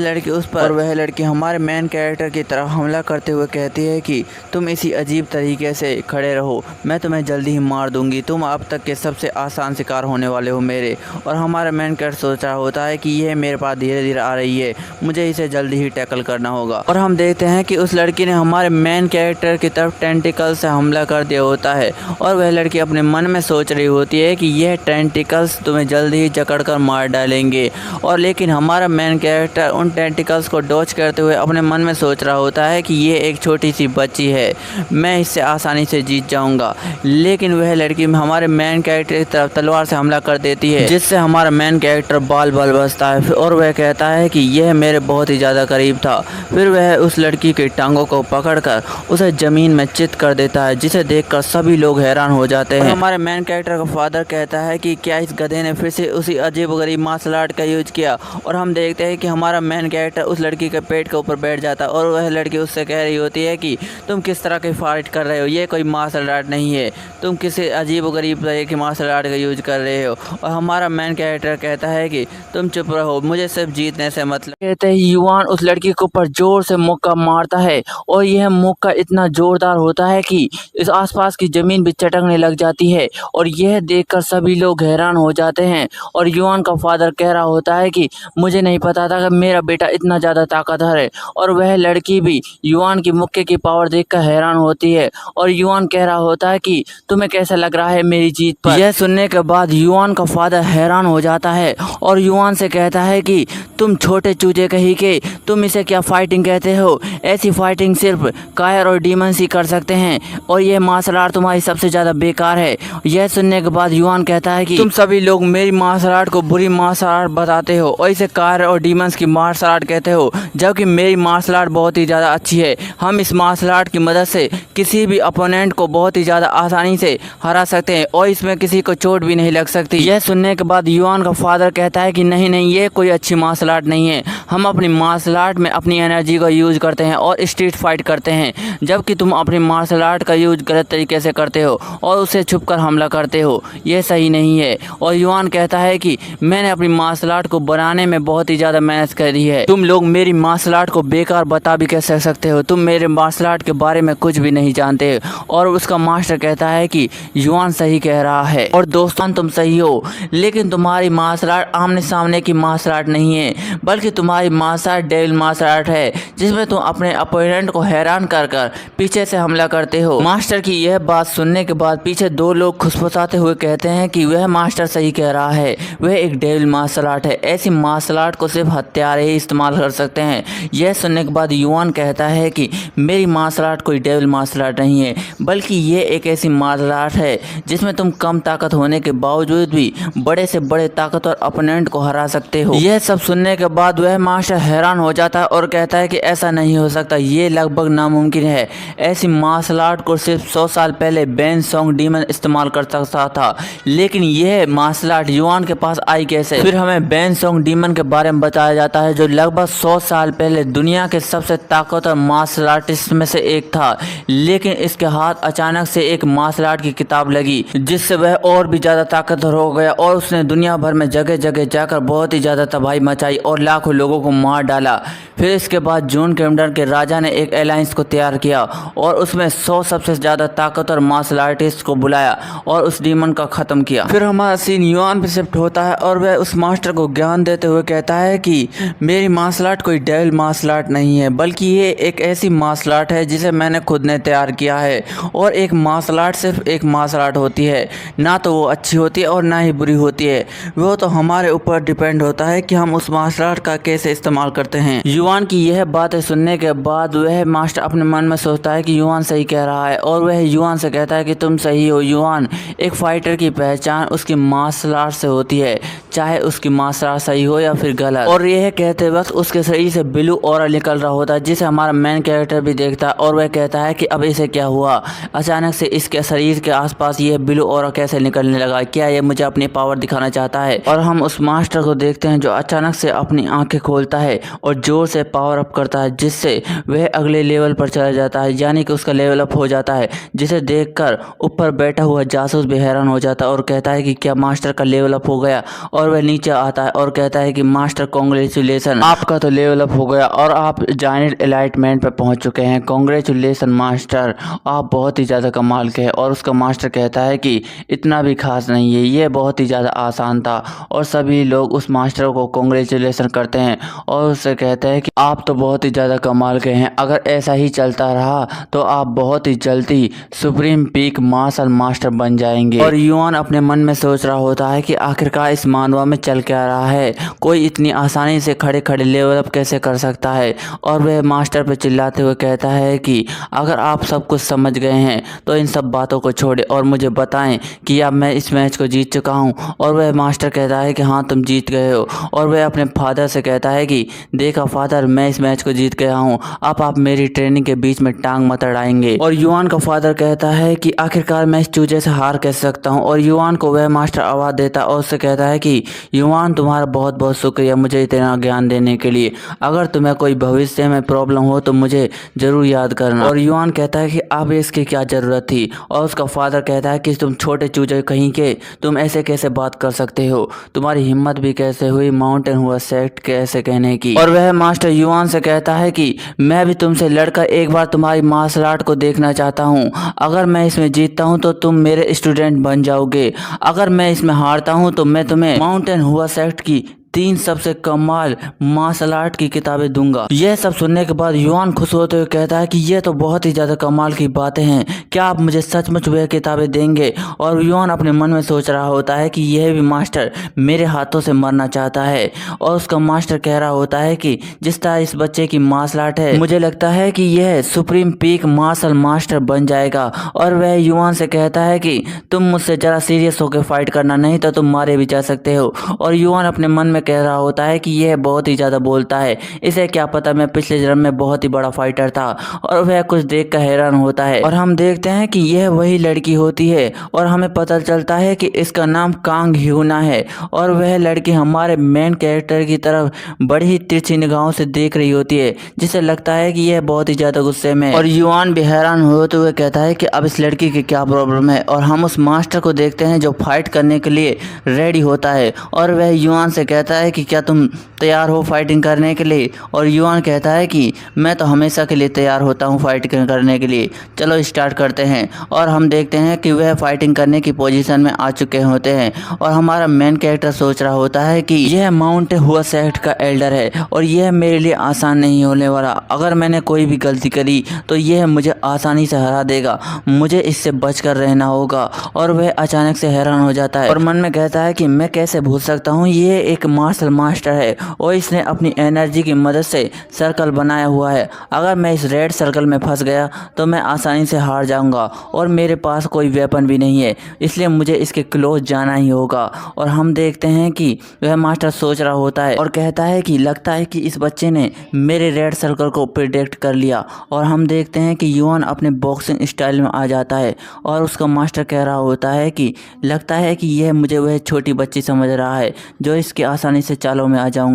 लड़की हमारे मेन कैरेक्टर की तरफ हमला करते हुए कहती है कि तुम इसी अजीब तरीके से खड़े रहो, मैं तुम्हें जल्दी ही मार दूंगी, तुम अब तक के सबसे आसान शिकार होने वाले हो मेरे। और हमारा मेन कैरेक्टर सोच रहा होता है कि यह मेरे पास धीरे धीरे आ रही है, मुझे इसे जल्दी ही टैकल करना होगा। और हम देखते हैं कि उस लड़की ने हमारे मेन कैरेक्टर की तरफ टेंटिकल से हमला कर दिया होता है। और वह लड़की अपने मन में सोच रही होती है कि यह टेंटिकल्स तुम्हें जल्दी ही जकड़कर मार डालेंगे। और लेकिन हमारा मेन कैरेक्टर उन टेंटिकल्स को डॉच करते हुए अपने मन में सोच रहा होता है कि ये एक छोटी सी बच्ची है, मैं इससे आसानी से जीत जाऊंगा। लेकिन वह लड़की हमारे मेन कैरेक्टर की तरफ तलवार से हमला कर देती है जिससे हमारा मेन कैरेक्टर बाल बचता है और वह कहता है कि यह मेरे बहुत ही ज़्यादा करीब था। फिर वह उस लड़की की टांगों को पकड़कर उसे ज़मीन में चित कर देता है जिसे देखकर सभी लोग हैरान हो जाते हैं। हमारे मेन कैरेक्टर का फादर कहता है कि क्या इस गधे ने फिर से उसी अजीबोगरीब मार्शल आर्ट का यूज किया। और हम देखते हैं कि हमारा मेन कैरेक्टर उस लड़की के पेट के ऊपर बैठ जाता है और वह लड़की उससे कह रही होती है कि तुम किस तरह की फाइट कर रहे हो, ये कोई मार्शल आर्ट नहीं है, तुम किसी अजीबोगरीब तरह की मार्शल आर्ट का यूज कर रहे हो। और हमारा मेन कैरेक्टर कहता है कि तुम चुप रहो, मुझे सिर्फ जीतने से मतलब। कहते ही युआन उस लड़की के ऊपर जोर से मुक्का मारता है और यह मुक्का इतना जोरदार होता है कि इस आसपास की जमीन भी चटकने लग जाती है। और यह देखकर सभी लोग हैरान हो जाते हैं और युआन का फादर कह रहा होता है कि मुझे नहीं पता था कि मेरा बेटा इतना ज़्यादा ताकतवर है। और वह लड़की भी युआन की मुक्के की पावर देखकर हैरान होती है और युआन कह रहा होता है कि तुम्हें कैसा लग रहा है मेरी जीत पर। यह सुनने के बाद युआन का फादर हैरान हो जाता है और युआन से कहता है कि तुम छोटे चूजे कहीं के, तुम इसे क्या फाइटिंग कहते हो? ऐसी फाइटिंग सिर्फ कायर और डीमंस ही कर सकते हैं और यह मार्शल आर्ट तुम्हारी सबसे ज़्यादा बेकार है। यह सुनने के बाद युआन कहता है कि तुम सभी लोग मेरी मार्शल आर्ट को बुरी मार्शल आर्ट बताते हो और इसे कायर और डीमंस की मार्शल आर्ट कहते हो, जबकि मेरी मार्शल आर्ट बहुत ही ज़्यादा अच्छी है। हम इस मार्शल आर्ट की मदद से किसी भी अपोनेंट को बहुत ही ज़्यादा आसानी से हरा सकते हैं और इसमें किसी को चोट भी नहीं लग सकती। यह सुनने के बाद युआन का फादर कहता है कि नहीं नहीं, ये कोई अच्छी मार्शल आर्ट नहीं है। हम अपनी मार्शल आर्ट में अपनी एनर्जी का यूज़ करते हैं और स्ट्रीट फाइट करते हैं, जबकि तुम अपनी मार्शल आर्ट का यूज गलत तरीके से करते हो और उसे छुप कर हमला करते हो। यह सही नहीं है। और युआन कहता है कि मैंने अपनी मार्शल आर्ट को बनाने में बहुत ही ज़्यादा मेहनत करी है। तुम लोग मेरी मार्शल आर्ट को बेकार बता भी कैसे सकते हो? तुम मेरे मार्शल आर्ट के बारे में कुछ भी नहीं जानते। और उसका मास्टर कहता है कि युआन सही कह रहा है और दोस्तों तुम सही हो, लेकिन तुम्हारी मार्शल आर्ट आमने सामने की मार्शल आर्ट नहीं है, बल्कि तुम्हारी martial art devil martial art है, जिसमें तुम अपने अपोनेंट को हैरान कर कर पीछे से हमला करते हो। मास्टर की यह बात सुनने के बाद पीछे दो लोग खुशफुसाते हुए कहते हैं कि वह मास्टर सही कह रहा है, वह एक डेविल मार्शल आर्ट है। ऐसी मार्शल आर्ट को सिर्फ हत्यारे ही इस्तेमाल कर सकते हैं। यह सुनने के बाद युआन कहता है कि मेरी मार्शल आर्ट कोई डेविल मार्शल आर्ट नहीं है, बल्कि ये एक ऐसी मार्शल आर्ट है जिसमें तुम कम ताकत होने के बावजूद भी बड़े से बड़े ताकतवर अपोनेंट को हरा सकते हो। यह सब सुनने के बाद वह मास्टर हैरान हो जाता है और कहता है कि ऐसा नहीं हो सकता, ये लगभग नामुमकिन है। ऐसी मार्शल आर्ट को सिर्फ 100 साल पहले बेन सोंग डीमन इस्तेमाल कर सकता था, लेकिन यह मार्शल आर्ट युआन के पास आई कैसे? फिर हमें बेन सोंग डीमन के बारे में बताया जाता है, जो लगभग 100 साल पहले दुनिया के सबसे ताकतवर मार्शल आर्टिस्ट में से एक था, लेकिन इसके हाथ अचानक से एक मार्शल आर्ट की किताब लगी, जिससे वह और भी ज़्यादा ताकतवर हो गया और उसने दुनिया भर में जगह जगह जाकर बहुत ही ज़्यादा तबाही मचाई और लाखों लोगों को मार डाला। फिर इसके बाद जून किंगडम के राजा ने एक अलायंस को तैयार किया और उसमें 100 सबसे ज़्यादा ताकतवर मार्शल आर्टिस्ट को बुलाया और उस डीमन का ख़त्म किया। फिर हमारा सीन युआन पे शिफ्ट होता है और वह उस मास्टर को ज्ञान देते हुए कहता है कि मेरी मार्शल आर्ट कोई डेविल मार्शल आर्ट नहीं है, बल्कि ये एक ऐसी मार्शल आर्ट है जिसे मैंने खुद ने तैयार किया है। और एक मार्शल आर्ट सिर्फ एक मार्शल आर्ट होती है, ना तो वो अच्छी होती है और ना ही बुरी होती है। वो तो हमारे ऊपर डिपेंड होता है कि हम उस मार्शल आर्ट का कैसे इस्तेमाल करते हैं। युआन की यह बातें सुनने के बाद वह मास्टर अपने मन में सोचता है कि युआन सही कह रहा है और वह युआन से कहता है कि तुम सही हो युआन। एक फाइटर की पहचान उसकी मार्शल आर्ट से होती है, चाहे उसकी मार्शल आर्ट सही हो या फिर गलत। और यह कहते वक्त उसके शरीर से ब्लू ऑरा निकल रहा होता है, जिसे हमारा मेन कैरेक्टर भी देखता है और वह कहता है कि अब इसे क्या हुआ? अचानक से इसके शरीर के आसपास यह ब्लू ऑरा कैसे निकलने लगा? क्या यह मुझे अपनी पावर दिखाना चाहता है? और हम उस मास्टर को देखते हैं जो अचानक से अपनी आंखें खोलता है और जोर से पावर अप करता है, जिससे वह अगले लेवल पर चला जाता है, यानी कि उसका लेवल अप हो जाता है, जिसे देखकर ऊपर बैठा हुआ जासूस भी हैरान हो जाता है और कहता है कि क्या मास्टर का लेवल अप हो गया? और वह नीचे आता है और कहता है कि मास्टर कांग्रेचुलेसन, आपका तो लेवल अप हो गया और आप जायंट एलाइटमेंट पर पहुंच चुके हैं। कांग्रेचुलेसन मास्टर, आप बहुत ही ज़्यादा कमाल के हैं। और उसका मास्टर कहता है कि इतना भी खास नहीं है, ये बहुत ही ज़्यादा आसान था। और सभी लोग उस मास्टर को कांग्रेचुलेसन करते हैं और उससे कहते हैं कि आप तो बहुत ही ज़्यादा कमाल के हैं, अगर ऐसा ही चलता रहा तो आप बहुत ही जल्दी सुप्रीम पीक मार्शल मास्टर बन जाएंगे। और युआन अपने मन में सोच रहा होता है कि आखिरकार इस मानवा में चल क्या रहा है, कोई इतनी आसानी से खड़े खड़े लेवल अप कैसे कर सकता है? और वह मास्टर पे चिल्लाते हुए कहता है कि अगर आप सब कुछ समझ गए हैं तो इन सब बातों को छोड़े और मुझे बताएं कि अब मैं इस मैच को जीत चुका हूं। और वह मास्टर कहता है कि हाँ तुम जीत गए हो। और वह अपने फादर से कहता है कि देखा फादर, मैं इस मैच को जीत गया हूँ, अब आप मेरी ट्रेनिंग के बीच में टांग मत अड़ाएंगे। और युआन का फादर कहता है कि आखिरकार मैं इस चूजे से हार कैसे सकता हूँ? और युआन को वह मास्टर आवाज़ देता और उससे कहता है कि युआन तुम्हारा बहुत बहुत शुक्रिया मुझे इतना ज्ञान देने के लिए, अगर तुम्हें कोई भविष्य में प्रॉब्लम हो तो मुझे ज़रूर याद करना। और युआन कहता है कि अब इसकी क्या ज़रूरत थी? और उसका फादर कहता है कि तुम छोटे चूजे कहीं के, तुम ऐसे कैसे बात कर सकते हो? तुम्हारी हिम्मत भी कैसे हुई माउंटेन हुआ सेट कैसे कहने की? और वह मास्टर युआन से कहता है कि मैं भी तुमसे लड़कर एक बार तुम्हारी मार्शल आर्ट को देखना चाहता हूँ। अगर मैं इसमें जीतता हूँ तो तुम मेरे स्टूडेंट बन जाओगे, अगर मैं इसमें हारता हूँ तो मैं तुम्हें माउंटेन हुआ सेक्ट की 3 सबसे कमाल मार्शल आर्ट की किताबें दूंगा। यह सब सुनने के बाद युआन खुश होते हुए कहता है कि यह तो बहुत ही ज्यादा कमाल की बातें हैं, क्या आप मुझे सचमुच वह किताबें देंगे? और युआन अपने मन में सोच रहा होता है कि यह भी मास्टर मेरे हाथों से मरना चाहता है। और उसका मास्टर कह रहा होता है कि जिस तरह इस बच्चे की मार्शल आर्ट है, मुझे लगता है कि यह सुप्रीम पीक मार्शल मास्टर बन जाएगा। और वह युआन से कहता है कि तुम मुझसे जरा सीरियस होकर फाइट करना, नहीं तो तुम मारे भी जा सकते हो। और युआन अपने मन में कह रहा होता है कि यह बहुत ही ज्यादा बोलता है, इसे क्या पता मैं पिछले जन्म में बहुत ही बड़ा फाइटर था। और वह कुछ देख कर हैरान होता है और हम देखते हैं कि यह वही लड़की होती है और हमें पता चलता है कि इसका नाम कांग ह्यूना है। और वह लड़की हमारे मेन कैरेक्टर की तरफ बड़ी ही तिरछी निगाहों से देख रही होती है, जिससे लगता है कि यह बहुत ही ज्यादा गुस्से में है। और युआन भी हैरान होते हुए कहता है कि अब इस लड़की की क्या प्रॉब्लम है। और हम उस मास्टर को देखते हैं जो फाइट करने के लिए रेडी होता है और वह युआन से कहता है कि क्या तुम तैयार हो फाइटिंग करने के लिए? और युआन कहता है कि मैं तो हमेशा के लिए तैयार होता हूँ फाइटिंग करने के लिए, चलो स्टार्ट करते हैं। और हम देखते हैं कि वह फाइटिंग करने की पोजीशन में आ चुके होते हैं और हमारा मेन कैरेक्टर सोच रहा होता है कि यह माउंट हुआ सेक्ट का एल्डर है और यह मेरे लिए आसान नहीं होने वाला। अगर मैंने कोई भी गलती करी तो यह मुझे आसानी से हरा देगा, मुझे इससे बचकर रहना होगा। और वह अचानक से हैरान हो जाता है और मन में कहता है कि मैं कैसे भूल सकता हूँ, ये एक मार्शल मास्टर है और इसने अपनी एनर्जी की मदद से सर्कल बनाया हुआ है। अगर मैं इस रेड सर्कल में फंस गया तो मैं आसानी से हार जाऊंगा और मेरे पास कोई वेपन भी नहीं है, इसलिए मुझे इसके क्लोज जाना ही होगा। और हम देखते हैं कि वह मास्टर सोच रहा होता है और कहता है कि लगता है कि इस बच्चे ने मेरे रेड सर्कल को प्रिडिक्ट कर लिया। और हम देखते हैं कि युआन अपने बॉक्सिंग स्टाइल में आ जाता है और उसका मास्टर कह रहा होता है कि लगता है कि यह मुझे वह छोटी बच्ची समझ रहा है जो इसकी आसानी से चालों में आ जाऊंगा।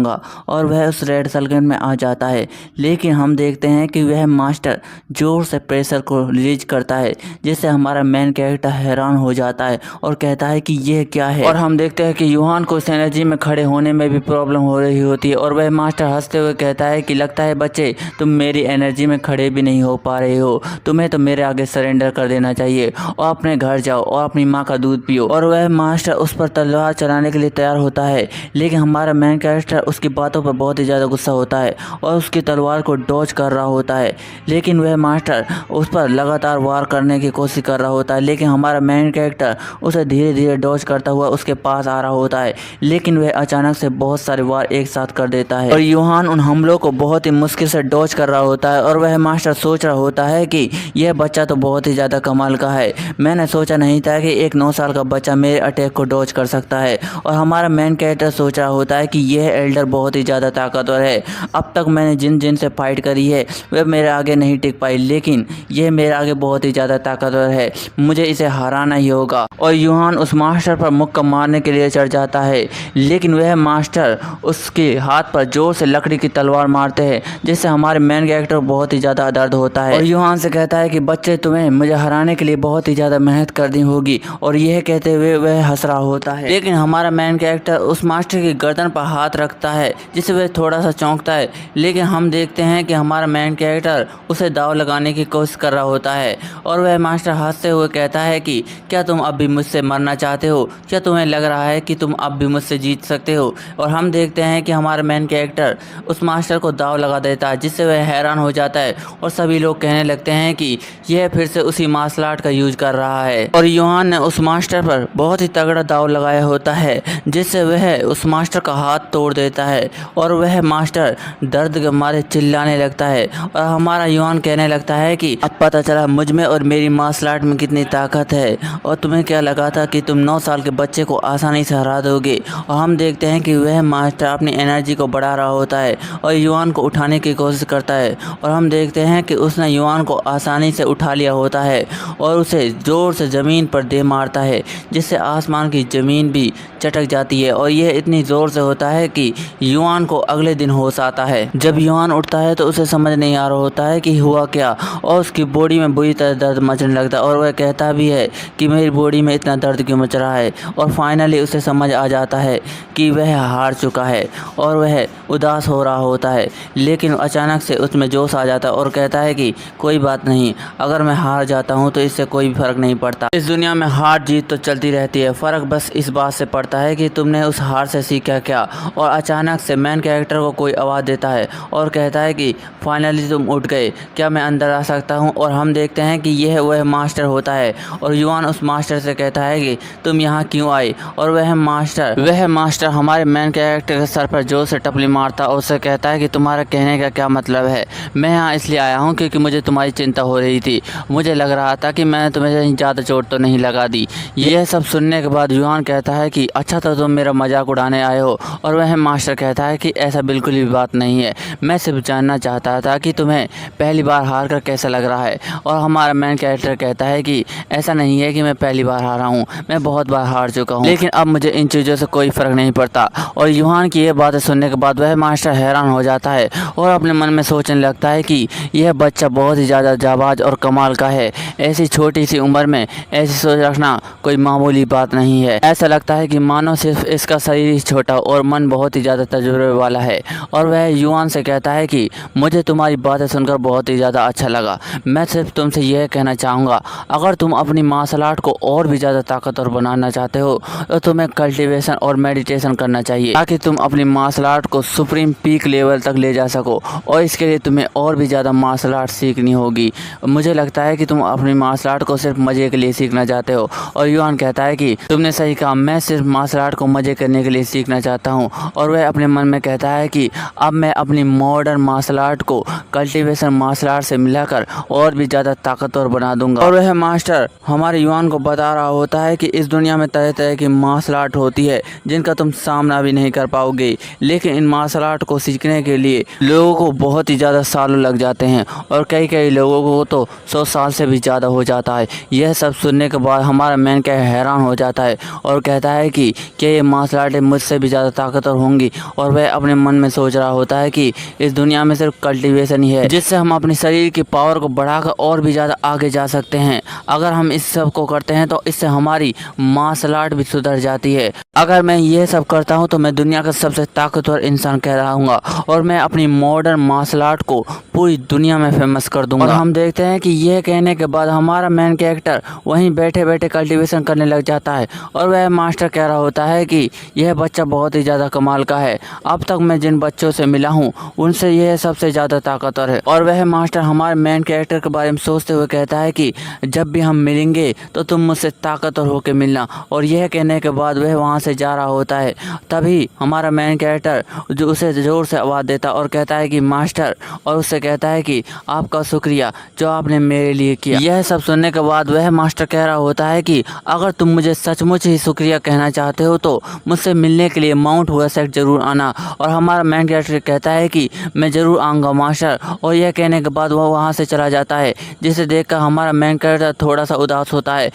और वह उस रेड सर्कल में आ जाता है, लेकिन हम देखते हैं कि वह मास्टर जोर से प्रेशर को रिलीज करता है, जिससे हमारा मेन कैरेक्टर हैरान हो जाता है और कहता है कि यह क्या है। और हम देखते हैं कि युआन को इस एनर्जी में खड़े होने में भी प्रॉब्लम हो रही होती है और वह मास्टर हंसते हुए कहता है कि लगता है बच्चे तुम मेरी एनर्जी में खड़े भी नहीं हो पा रहे हो, तुम्हें तो मेरे आगे सरेंडर कर देना चाहिए और अपने घर जाओ और अपनी माँ का दूध पियो। और वह मास्टर उस पर तलवार चलाने के लिए तैयार होता है, लेकिन हमारा मेन कैरेक्टर उसकी बातों पर बहुत ही ज़्यादा गुस्सा होता है और उसकी तलवार को डॉज कर रहा होता है। लेकिन वह मास्टर उस पर लगातार वार करने की कोशिश कर रहा होता है, लेकिन हमारा मेन कैरेक्टर उसे धीरे धीरे डॉज करता हुआ उसके पास आ रहा होता है, लेकिन वह अचानक से बहुत सारे वार एक साथ कर देता है और युआन उन हमलों को बहुत ही मुश्किल से डॉज कर रहा होता है। और वह मास्टर सोच रहा होता है कि यह बच्चा तो बहुत ही ज़्यादा कमाल का है, मैंने सोचा नहीं था कि एक 9 साल का बच्चा मेरे अटैक को डॉज कर सकता है। और हमारा मेन कैरेक्टर सोच रहा होता है कि यह एल्डर बहुत ही ज़्यादा ताकतवर है, अब तक मैंने जिन से फाइट करी है वह मेरे आगे नहीं टिक पाई, लेकिन यह मेरे आगे बहुत ही ज़्यादा ताकतवर है, मुझे इसे हराना ही होगा। और युआन उस मास्टर पर मुक्का मारने के लिए चढ़ जाता है, लेकिन वह मास्टर उसके हाथ पर जोर से लकड़ी की तलवार मारते हैं, जिससे हमारे मेन कैरेक्टर बहुत ही ज़्यादा दर्द होता है। और युआन से कहता है कि बच्चे तुम्हें मुझे हराने के लिए बहुत ही ज़्यादा मेहनत करनी होगी। और यह कहते हुए वह हंस रहा होता है, लेकिन हमारा मेन कैरेक्टर उस मास्टर की गर्दन पर हाथ रखता है, जिससे वह थोड़ा सा चौंकता है। लेकिन हम देखते हैं कि हमारा मेन कैरेक्टर उसे दाव लगाने की कोशिश कर रहा होता है और वह मास्टर हंसते हुए कहता है कि क्या तुम अब भी मुझसे मरना चाहते हो? क्या तुम्हें लग रहा है कि तुम अब भी मुझसे जीत सकते हो? और हम देखते हैं कि हमारा मेन कैरेक्टर उस मास्टर को दाव लगा देता है, जिससे वह हैरान हो जाता है और सभी लोग कहने लगते हैं कि यह फिर से उसी मार्शल आर्ट का यूज कर रहा है। और युआन ने उस मास्टर पर बहुत ही तगड़ा दाव लगाया होता है, जिससे वह उस मास्टर का हाथ तोड़ देता है और वह मास्टर दर्द के मारे चिल्लाने लगता है। और हमारा युआन कहने लगता है कि अब पता चला मुझ में और मेरी मार्शल आर्ट में कितनी ताकत है, और तुम्हें क्या लगा था कि तुम 9 साल के बच्चे को आसानी से हरा दोगे? और हम देखते हैं कि वह मास्टर अपनी एनर्जी को बढ़ा रहा होता है और युआन को उठाने की कोशिश करता है और हम देखते हैं कि उसने युआन को आसानी से उठा लिया होता है और उसे जोर से ज़मीन पर दे मारता है, जिससे आसमान की ज़मीन भी चटक जाती है और यह इतनी जोर जोर से होता है कि युआन को अगले दिन होश आता है। जब युआन उठता है तो उसे समझ नहीं आ रहा होता है कि हुआ क्या, और उसकी बॉडी में बुरी तरह दर्द मचने लगता है और वह कहता भी है कि मेरी बॉडी में इतना दर्द क्यों मच रहा है। और फाइनली उसे समझ आ जाता है कि वह हार चुका है और वह उदास हो रहा होता है। लेकिन अचानक से उसमें जोश आ जाता है और कहता है कि कोई बात नहीं, अगर मैं हार जाता हूँ तो इससे कोई फर्क नहीं पड़ता। इस दुनिया में हार जीत तो चलती रहती है, फ़र्क बस इस बात से पड़ता है कि तुमने उस हार से सीखा क्या। और अचानक से मेन कैरेक्टर को कोई आवाज़ देता है और कहता है कि फाइनली तुम उठ गए, क्या मैं अंदर आ सकता हूँ। और हम देखते हैं कि यह वह मास्टर होता है और युआन उस मास्टर से कहता है कि तुम यहाँ क्यों आए। और वह मास्टर हमारे मेन कैरेक्टर के सर पर जोर से टपली मारता और उससे कहता है कि तुम्हारा कहने का क्या मतलब है। मैं यहाँ इसलिए आया हूँ क्योंकि मुझे तुम्हारी चिंता हो रही थी, मुझे लग रहा था कि मैंने तुम्हें ज़्यादा चोट तो नहीं लगा दी। यह सब सुनने के बाद युआन कहता है कि अच्छा तो तुम मेरा मजाक उड़ाने आए हो। और वह मास्टर कहता है कि ऐसा बिल्कुल भी बात नहीं है, मैं सिर्फ जानना चाहता था कि तुम्हें पहली बार हार कर कैसा लग रहा है। और हमारा मेन कैरेक्टर कहता है कि ऐसा नहीं है कि मैं पहली बार हारा हूँ, मैं बहुत बार हार चुका हूँ, लेकिन अब मुझे इन चीज़ों से कोई फ़र्क नहीं पड़ता। और युआन की ये बातें सुनने के बाद वह मास्टर हैरान हो जाता है और अपने मन में सोचने लगता है कि यह बच्चा बहुत ही ज़्यादा जाबाज और कमाल का है। ऐसी छोटी सी उम्र में ऐसी सोच रखना कोई मामूली बात नहीं है। ऐसा लगता है कि मानो सिर्फ इसका शरीर ही छोटा और मन बहुत ही ज़्यादा तजुर्बे वाला है। और वह युआन से कहता है कि मुझे तुम्हारी बातें सुनकर बहुत ही ज़्यादा अच्छा लगा। मैं सिर्फ तुमसे यह कहना चाहूँगा, अगर तुम अपनी मार्शल आर्ट को और भी ज़्यादा ताकतवर बनाना चाहते हो तो तुम्हें कल्टीवेशन और मेडिटेशन करना चाहिए ताकि तुम अपनी मार्शल आर्ट को सुप्रीम पीक लेवल तक ले जा सको। और इसके लिए तुम्हें और भी ज़्यादा मार्शल आर्ट सीखनी होगी। मुझे लगता है कि तुम अपनी मार्शल आर्ट को सिर्फ मज़े के लिए सीखना चाहते हो। और युआन कहता है कि तुमने सही कहा, मैं सिर्फ मार्शल आर्ट को मज़े करने के लिए सीखना चाहता हूँ। और वह अपने मन में कहता है कि अब मैं अपनी मॉडर्न मार्शल आर्ट को कल्टीवेशन मार्शल आर्ट से मिलाकर और भी ज़्यादा ताकतवर बना दूंगा। और वह मास्टर हमारे युआन को बता रहा होता है कि इस दुनिया में तरह तरह की मार्शल आर्ट होती है जिनका तुम सामना भी नहीं कर पाओगे, लेकिन इन मार्शल आर्ट को सीखने के लिए लोगों को बहुत ही ज़्यादा सालों लग जाते हैं और कई लोगों को तो 100 साल से भी ज़्यादा हो जाता है। यह सब सुनने के बाद हमारा मैन क्या हैरान हो जाता है और कहता है कि क्या ये मार्शल आर्ट मुझसे भी ज़्यादा ताकतवर होंगी। और वह अपने मन में सोच रहा होता है कि इस दुनिया में सिर्फ कल्टीवेशन ही है जिससे हम अपने शरीर की पावर को बढ़ाकर और भी ज़्यादा आगे जा सकते हैं। अगर हम इस सब को करते हैं तो इससे हमारी मार्शल आर्ट भी सुधर जाती है। अगर मैं ये सब करता हूँ तो मैं दुनिया का सबसे ताकतवर इंसान कहलाऊंगा और मैं अपनी मॉडर्न मार्शल आर्ट को पूरी दुनिया में फेमस कर दूंगा। और हम देखते हैं कि यह कहने के बाद हमारा मेन कैरेक्टर वहीं बैठे बैठे कल्टीवेशन करने लग जाता है। और वह मास्टर कह रहा होता है कि यह बच्चा बहुत ही ज़्यादा कमाल का है, अब तक मैं जिन बच्चों से मिला हूँ उनसे यह सबसे ज़्यादा ताकतवर है। और वह मास्टर हमारे मेन कैरेक्टर के बारे में सोचते हुए कहता है कि जब भी हम मिलेंगे तो तुम मुझसे ताकतवर होकर मिलना। और यह कहने के बाद वह वहाँ से जा रहा होता है। तभी हमारा मेन कैरेक्टर जो उसे ज़ोर से आवाज़ देता और कहता है कि मास्टर, और उससे कहता है कि आपका शुक्रिया जो आपने मेरे लिए किया। यह सब सुनने के बाद वह मास्टर कह रहा होता है कि अगर तुम मुझे सचमुच ही शुक्रिया कहना चाहते हो तो मुझसे मिलने के लिए माउंट हुआसेक जरूर आना। और हमारा मेन कैरेक्टर कहता है कि मैं ज़रूर आऊँगा मास्टर। और यह कहने के बाद वह वहाँ से चला जाता है, जिसे देखकर हमारा मेन कैरेक्टर थोड़ा सा उदास होता है।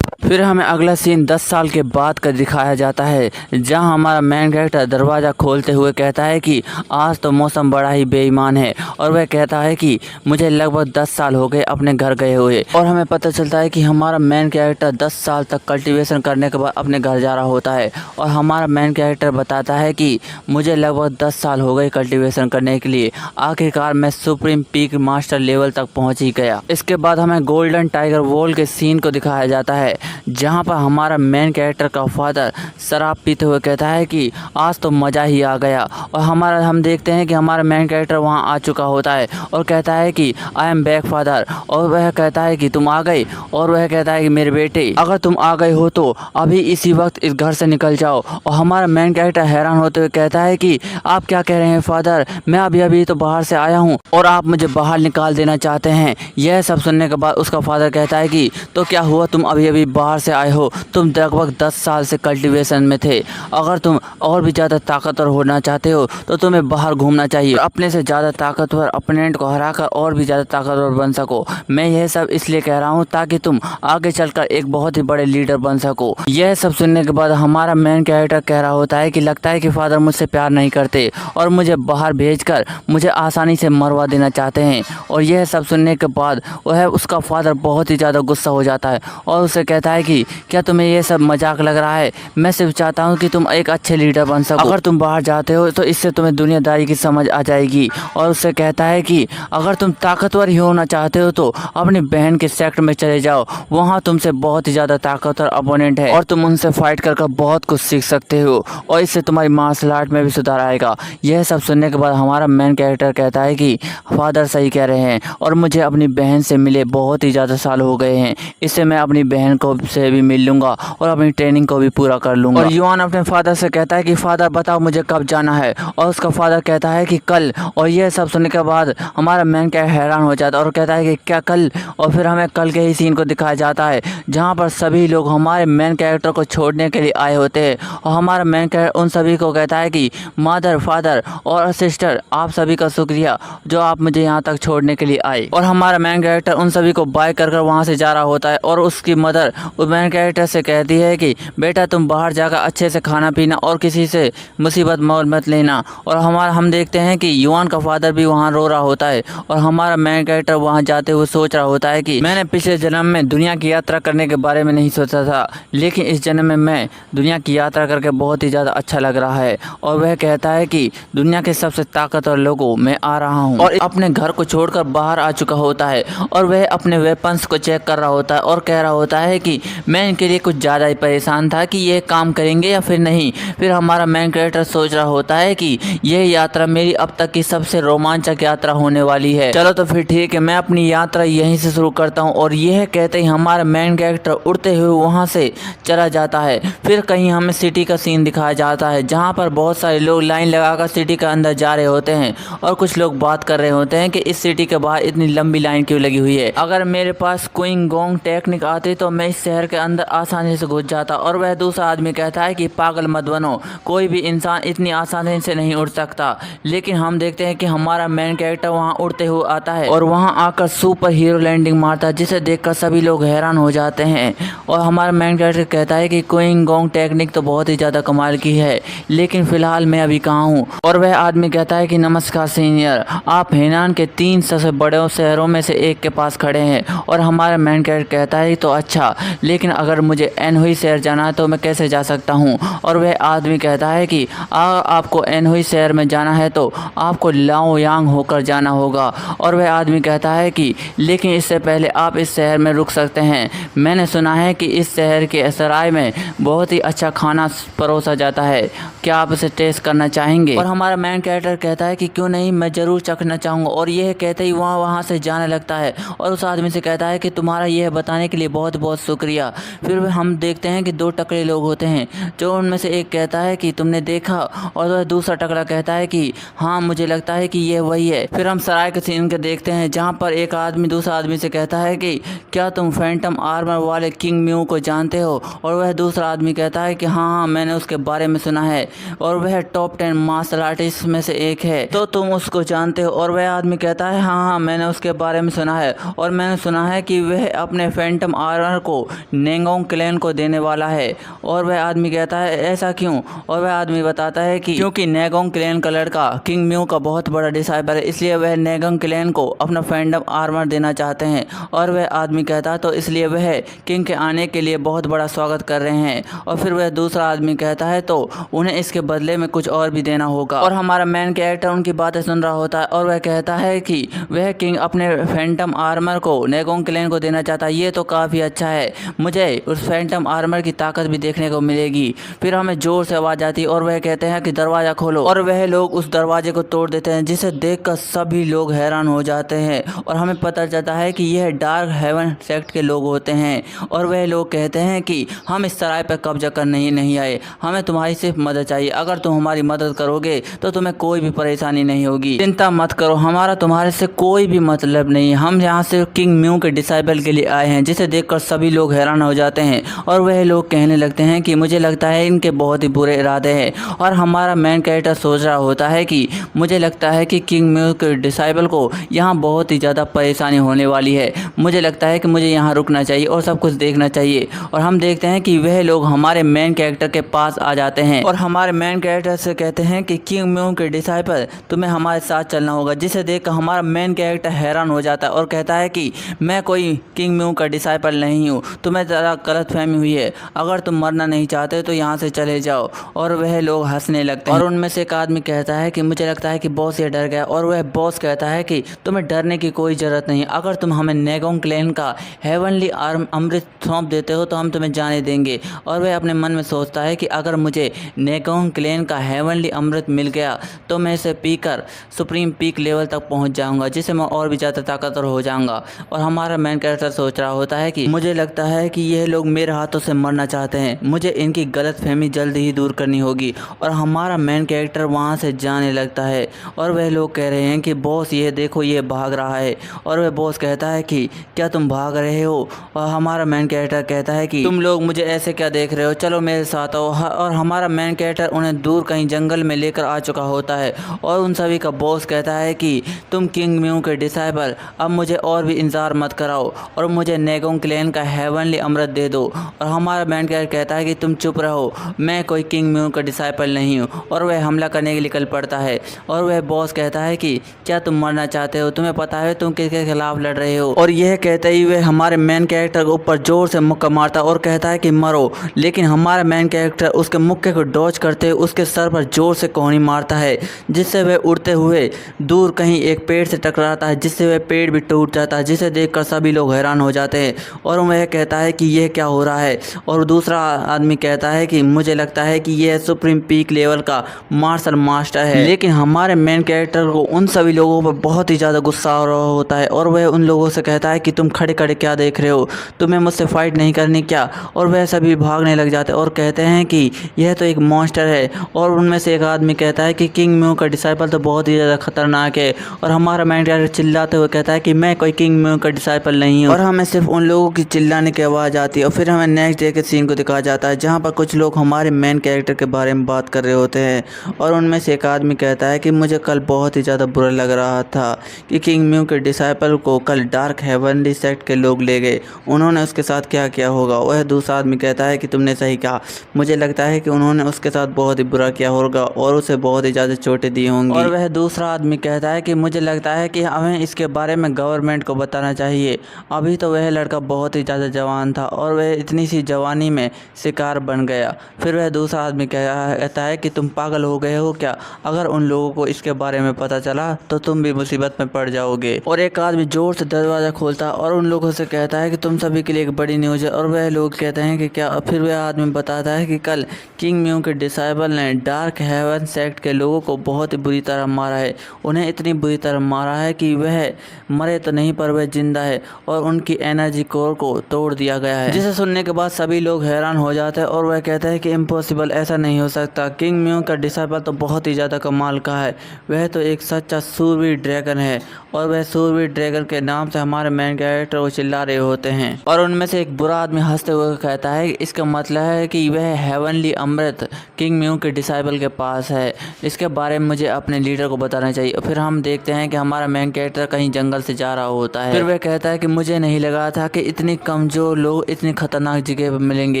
फिर हमें अगला सीन 10 साल के बाद का दिखाया जाता है, जहां हमारा मेन कैरेक्टर दरवाज़ा खोलते हुए कहता है कि आज तो मौसम बड़ा ही बेईमान है। और वह कहता है कि मुझे लगभग 10 साल हो गए अपने घर गए हुए। और हमें पता चलता है कि हमारा मेन कैरेक्टर 10 साल तक कल्टीवेशन करने के बाद अपने घर जा रहा होता है। और हमारा मेन कैरेक्टर बताता है कि मुझे लगभग 10 साल हो गए कल्टीवेशन करने के लिए, आखिरकार मैं सुप्रीम पीक मास्टर लेवल तक पहुँच ही गया। इसके बाद हमें गोल्डन टाइगर वॉल के सीन को दिखाया जाता है, जहां पर हमारा मेन कैरेक्टर का फादर शराब पीते हुए कहता है कि आज तो मज़ा ही आ गया। और हम देखते हैं कि हमारा मेन कैरेक्टर वहां आ चुका होता है और कहता है कि आई एम बैक फादर। और वह कहता है कि तुम आ गए। और वह कहता है कि मेरे बेटे, अगर तुम आ गए हो तो अभी इसी वक्त इस घर से निकल जाओ। और हमारा मेन कैरेक्टर हैरान होते हुए कहता है कि आप क्या कह रहे हैं फादर, मैं अभी तो बाहर से आया हूँ और आप मुझे बाहर निकाल देना चाहते हैं। यह सब सुनने के बाद उसका फादर कहता है कि तो क्या हुआ, तुम अभी बाहर से आए हो, तुम लगभग 10 साल से कल्टीवेशन में थे। अगर तुम और भी ज़्यादा ताकतवर होना चाहते हो तो तुम्हें बाहर घूमना चाहिए, अपने से ज़्यादा ताकतवर अपोनेंट को हराकर और भी ज़्यादा ताकतवर बन सको। मैं यह सब इसलिए कह रहा हूँ ताकि तुम आगे चलकर एक बहुत ही बड़े लीडर बन सको। यह सब सुनने के बाद हमारा मेन कैरेक्टर कह रहा होता है कि लगता है कि फादर मुझसे प्यार नहीं करते और मुझे बाहर भेजकर मुझे आसानी से मरवा देना चाहते हैं। और यह सब सुनने के बाद वह उसका फादर बहुत ही ज़्यादा गुस्सा हो जाता है और उसे कहता है कि क्या तुम्हें यह सब मजाक लग रहा है? मैं सिर्फ चाहता हूँ कि तुम एक अच्छे लीडर बन सको। अगर तुम बाहर जाते हो तो इससे तुम्हें दुनियादारी की समझ आ जाएगी। और उससे कहता है कि अगर तुम ताकतवर ही होना चाहते हो तो अपनी बहन के सेक्ट में चले जाओ, वहाँ तुमसे बहुत ही ज़्यादा ताकतवर अपोनेंट है और तुम उनसे फाइट कर बहुत कुछ सीख सकते हो और इससे तुम्हारी मार्शल आर्ट में भी सुधार आएगा। यह सब सुनने के बाद हमारा मेन कैरेक्टर कहता है कि फादर सही कह रहे हैं और मुझे अपनी बहन से मिले बहुत ही ज़्यादा साल हो गए हैं, इससे मैं अपनी बहन को से भी मिल लूँगा और अपनी ट्रेनिंग को भी पूरा कर लूँगा। और युआन अपने फादर से कहता है कि फादर बताओ मुझे कब जाना है, और उसका फादर कहता है कि कल। और यह सब सुनने के बाद हमारा मेन कैरेक्टर हैरान हो जाता है और कहता है कि क्या कल? और फिर हमें कल के ही सीन को दिखाया जाता है जहाँ पर सभी लोग हमारे मेन कैरेक्टर को छोड़ने के लिए आए होते हैं और हमारा मेन कैरेक्टर उन सभी को कहता है कि मदर, फादर और सिस्टर, आप सभी का शुक्रिया जो आप मुझे यहाँ तक छोड़ने के लिए आए। और हमारा मेन कैरेक्टर उन सभी को बाय कर वहाँ से जा रहा होता है और उसकी मदर उस मेन कैरेक्टर से कहती है कि बेटा तुम बाहर जाकर अच्छे से खाना पीना और किसी से मुसीबत मत लेना। और हम देखते हैं कि युआन का फादर भी वहाँ रो रहा होता है और हमारा मेन कैरेक्टर वहाँ जाते हुए सोच रहा होता है कि मैंने पिछले जन्म में दुनिया की यात्रा करने के बारे में नहीं सोचा था, लेकिन इस जन्म में मैं दुनिया की यात्रा करके बहुत ही ज़्यादा अच्छा लग रहा है। और वह कहता है कि दुनिया के सबसे ताकतवर लोगों में आ रहा हूँ और अपने घर को छोड़कर बाहर आ चुका होता है और वह अपने वेपन्स को चेक कर रहा होता है और कह रहा होता है कि मैं इनके लिए कुछ ज़्यादा ही परेशान था कि ये काम करेंगे या फिर नहीं। फिर हमारा मेन कैरेक्टर सोच रहा होता है कि यह यात्रा मेरी अब तक की सबसे रोमांचक यात्रा होने वाली है। चलो तो फिर ठीक है, मैं अपनी यात्रा यहीं से शुरू करता हूँ। और यह कहते ही हमारा मेन कैरेक्टर उड़ते हुए वहाँ से चला जाता है। फिर कहीं हमें सिटी का सीन दिखाया जाता है जहाँ पर बहुत सारे लोग लाइन लगाकर सिटी के अंदर जा रहे होते हैं और कुछ लोग बात कर रहे होते हैं कि इस सिटी के बाहर इतनी लंबी लाइन क्यों लगी हुई है। अगर मेरे पास क्विंग गोंग टेक्निक आती तो मैं इस शहर के अंदर आसानी से घुस जाता। और वह दूसरा आदमी कहता है कि पागल मत बनो, कोई भी इंसान इतनी आसानी से नहीं उड़ सकता। लेकिन हम देखते हैं कि हमारा मेन कैरेक्टर वहाँ उड़ते हुए आता है और वहाँ आकर सुपर हीरो लैंडिंग मारता है, जिसे देखकर सभी लोग हैरान हो जाते हैं। और हमारा मेन कैरेक्टर कहता है कि क्विंग गोंग टेक्निक तो बहुत ही ज़्यादा कमाल की है, लेकिन फिलहाल मैं अभी कहाँ हूँ। और वह आदमी कहता है कि नमस्कार सीनियर, आप हेनान के 3 सबसे बड़े शहरों में से एक के पास खड़े हैं। और हमारा मेन कैरेक्टर कहता है तो अच्छा, लेकिन अगर मुझे एनहुई शहर जाना है तो मैं कैसे जा सकता हूँ। और वह आदमी कहता है कि आपको एनहुई शहर में जाना है तो आपको लाओयांग होकर जाना होगा। और वह आदमी कहता है कि लेकिन इससे पहले आप इस शहर में रुक सकते हैं, मैंने सुना है कि इस शहर के सराय में बहुत ही अच्छा खाना परोसा जाता है, क्या आप इसे टेस्ट करना चाहेंगे? और हमारा मेन कैरेक्टर कहता है कि क्यों नहीं, मैं ज़रूर चखना चाहूँगा। और यह कहते ही वहाँ से जाने लगता है और उस आदमी से कहता है कि तुम्हारा यह बताने के लिए बहुत बहुत शुक्रिया। फिर हम देखते हैं कि 2 टकले लोग होते हैं, जो उनमें से एक कहता है कि तुमने देखा, और वह दूसरा टकला कहता है कि हाँ मुझे लगता है कि यह वही है। फिर हम सराय के सीन के देखते हैं जहाँ पर एक आदमी दूसरा आदमी से कहता है कि क्या तुम फैंटम आर्मर वाले किंग म्यू को जानते हो? और वह दूसरा आदमी कहता है कि हाँ मैंने उसके बारे में सुना है और वह टॉप 10 मार्शल आर्टिस्ट में से एक है, तो तुम उसको जानते हो? और वह आदमी कहता है हाँ मैंने उसके बारे में सुना है और मैंने सुना है कि वह अपने फैंटम आर्मर को नेगोंग क्लैन को देने वाला है। और वह आदमी कहता है ऐसा क्यों? और वह आदमी बताता है कि क्योंकि नेगोंग क्लैन का लड़का किंग म्यू का बहुत बड़ा डिसाइबल है, इसलिए वह नेगोंग क्लैन को अपना फैंटम आर्मर देना चाहते हैं। और वह आदमी कहता तो इसलिए वह किंग के आने के लिए बहुत बड़ा स्वागत कर रहे हैं। और फिर वह दूसरा आदमी कहता है तो उन्हें इसके बदले में कुछ और भी देना होगा। और हमारा मेन कैरेक्टर उनकी बातें सुन रहा होता है और वह कहता है कि वह किंग अपने फैंटम आर्मर को नेगोंग क्लैन को देना चाहता है, ये तो काफ़ी अच्छा है, मुझे उस फैंटम आर्मर की ताकत भी देखने को मिलेगी। फिर हमें जोर से आवाज़ आती है और वह कहते हैं कि दरवाज़ा खोलो, और वह लोग उस दरवाजे को तोड़ देते हैं, जिसे देखकर सभी लोग हैरान हो जाते हैं। और हमें पता चलता है कि यह डार्क हेवन सेक्ट के लोग होते हैं और वह लोग कहते हैं कि हम इस सराय पर कब्जा करने नहीं आए, हमें तुम्हारी सिर्फ मदद चाहिए, अगर तुम हमारी मदद करोगे तो तुम्हें कोई भी परेशानी नहीं होगी, चिंता मत करो, हमारा तुम्हारे से कोई भी मतलब नहीं, हम यहाँ से किंग म्यू के डिसाइबल के लिए आए हैं। जिसे देखकर सभी लोग लोग हैरान हो जाते हैं और वह लोग कहने लगते हैं कि मुझे लगता है इनके बहुत ही बुरे इरादे हैं। और हमारा मेन कैरेक्टर सोच रहा होता है कि मुझे लगता है कि किंग म्यू के डिसाइबल को यहाँ बहुत ही ज़्यादा परेशानी होने वाली है, मुझे लगता है कि मुझे यहाँ रुकना चाहिए और सब कुछ देखना चाहिए। और हम देखते हैं कि वह लोग हमारे मेन कैरेक्टर के पास आ जाते हैं और हमारे मेन कैरेक्टर से कहते हैं कि किंग म्यू के डिसाइबल तुम्हें हमारे साथ चलना होगा, जिसे देखकर हमारा मेन कैरेक्टर हैरान हो जाता है और कहता है कि मैं कोई किंग म्यू का डिसाइबल नहीं हूँ, तुम्हें ज़रा गलतफहमी हुई है, अगर तुम मरना नहीं चाहते तो यहाँ से चले जाओ। और वह लोग हंसने लगते हैं और उनमें से एक आदमी कहता है कि मुझे लगता है कि बॉस ये डर गया। और वह बॉस कहता है कि तुम्हें डरने की कोई ज़रूरत नहीं, अगर तुम हमें नेगोंग क्लैन का हेवनली अमृत सौंप देते हो तो हम तुम्हें जाने देंगे। और वह अपने मन में सोचता है कि अगर मुझे नेगोंग क्लैन का हेवनली अमृत मिल गया तो मैं इसे पीकर सुप्रीम पीक लेवल तक पहुंच जाऊंगा, जिससे मैं और भी ज़्यादा ताकतवर हो जाऊंगा। और हमारा मेन कैरेक्टर सोच रहा होता है कि मुझे लगता है कि यह लोग मेरे हाथों से मरना चाहते हैं, मुझे इनकी गलतफहमी जल्द ही दूर करनी होगी। और हमारा मेन कैरेक्टर वहाँ से जाने लगता है और वह लोग कह रहे हैं कि बॉस ये देखो ये भाग रहा है। और वह बॉस कहता है कि क्या तुम भाग रहे हो? और हमारा मेन कैरेक्टर कहता है कि तुम लोग मुझे ऐसे क्या देख रहे हो, चलो मेरे साथ आओ। और हमारा मेन कैरेक्टर उन्हें दूर कहीं जंगल में लेकर आ चुका होता है और उन सभी का बॉस कहता है कि तुम किंग म्यू के डिसाइबल, अब मुझे और भी इंतजार मत कराओ और मुझे नेगोंग क्लैन का हेवनली अमृत दे दो। और हमारा मेन कैरेक्टर कहता है कि तुम चुप रहो, मैं कोई किंग म्यू का डिसाइबल नहीं हूँ। और वह हमला करने के लिए निकल पड़ता है और वह बॉस कहता है कि क्या तुम मरना चाहते हो, तुम्हें पता है तुम किसके खिलाफ लड़ रहे हो। और यह कहते ही वह हमारे मेन कैरेक्टर के ऊपर जोर से मुक्का मारता और कहता है कि मरो। लेकिन हमारा मेन कैरेक्टर उसके मुक्के को डॉज करते हुए उसके सर पर जोर से कोहनी मारता है, जिससे वह उड़ते हुए दूर कहीं एक पेड़ से टकराता है, जिससे वह पेड़ भी टूट जाता है, जिसे देखकर सभी लोग हैरान हो जाते हैं। और वह कहता है कि यह क्या हो रहा है। और दूसरा आदमी कहता है कि मुझे लगता है कि यह सुप्रीम पीक लेवल का मार्शल मास्टर है। लेकिन हमारे मेन कैरेक्टर को उन सभी लोगों पर बहुत ही ज़्यादा गुस्सा हो रहा होता है और वह उन लोगों से कहता है कि तुम खड़े खड़े क्या देख रहे हो, तुम्हें मुझसे फाइट नहीं करनी क्या? और वह सभी भागने लग जाते हैं और कहते हैं कि यह तो एक मॉन्स्टर है। और उनमें से एक आदमी कहता है कि किंग म्यू का डिसाइबल तो बहुत ही ज़्यादा खतरनाक है। और हमारा मेन कैरेक्टर चिल्लाते हुए कहता है कि मैं कोई किंग म्यू का डिसाइबल नहीं हूँ। और हमें सिर्फ उन लोगों की चिल्लाने की आवाज़ आती है और फिर हमें नेक्स्ट डे के सीन को दिखाया जाता है, जहाँ पर कुछ लोग हमारे मेन कैरेक्टर के बारे में बात कर रहे होते हैं। और उनमें से एक आदमी कहता है कि मुझे कल बहुत ही ज़्यादा बुरा लग रहा था कि किंग म्यू के डिसाइबल को कल डार्क हेवनली सेक्ट के लोग ले गए, उन्होंने उसके साथ क्या किया होगा। वह दूसरा आदमी कहता है कि तुमने सही कहा, मुझे लगता है कि उन्होंने उसके साथ बहुत ही बुरा किया होगा और उसे बहुत ही ज़्यादा चोटें दी होंगी। और वह दूसरा आदमी कहता है कि मुझे लगता है कि हमें इसके बारे में गवर्नमेंट को बताना चाहिए, अभी तो वह लड़का बहुत ही ज़्यादा जवान था और वह इतनी सी जवानी में शिकार बन गया। फिर वह दूसरा आदमी कहता है कि तुम पागल हो गए हो क्या, अगर उन लोगों को इसके बारे में पता चला तो तुम भी मुसीबत में पड़ जाओगे। और एक आदमी जोर से दरवाज़ा खोलता है और उन लोगों से कहता है कि तुम सभी के लिए एक बड़ी न्यूज़ है। और वह लोग कहते हैं कि क्या? फिर वह आदमी बताता है कि कल किंग म्यू के डिसाइबल ने डार्क हेवन सेक्ट के लोगों को बहुत ही बुरी तरह मारा है, उन्हें इतनी बुरी तरह मारा है कि वह मरे तो नहीं पर वह जिंदा है और उनकी एनर्जी कोर को तोड़ दिया गया है। जिसे सुनने के बाद सभी लोग हैरान हो जाते हैं और वह कहते हैं कि इम्पॉसिबल, ऐसा नहीं हो सकता, किंग म्यू का डिसाइबल तो बहुत ही ज़्यादा कमाल का है, वह तो एक सच्चा सूरवीर ड्रैगन है। और वह सूरवीर ड्रैगन के नाम से हमारे मेन कैरेक्टर को चिल्ला रहे होते हैं। और उनमें से एक बुरा आदमी हंसते हुए कहता है इसका मतलब है कि वह हेवनली अमृत किंग म्यू के डिसाइबल के पास है, इसके बारे में मुझे अपने लीडर को बताना चाहिए। और फिर हम देखते हैं कि हमारा मेन कैरेक्टर कहीं जंगल से जा रहा होता है। फिर वह कहता है कि मुझे नहीं लगा था कि इतने कमज़ोर लोग इतनी खतरनाक जगह पर मिलेंगे,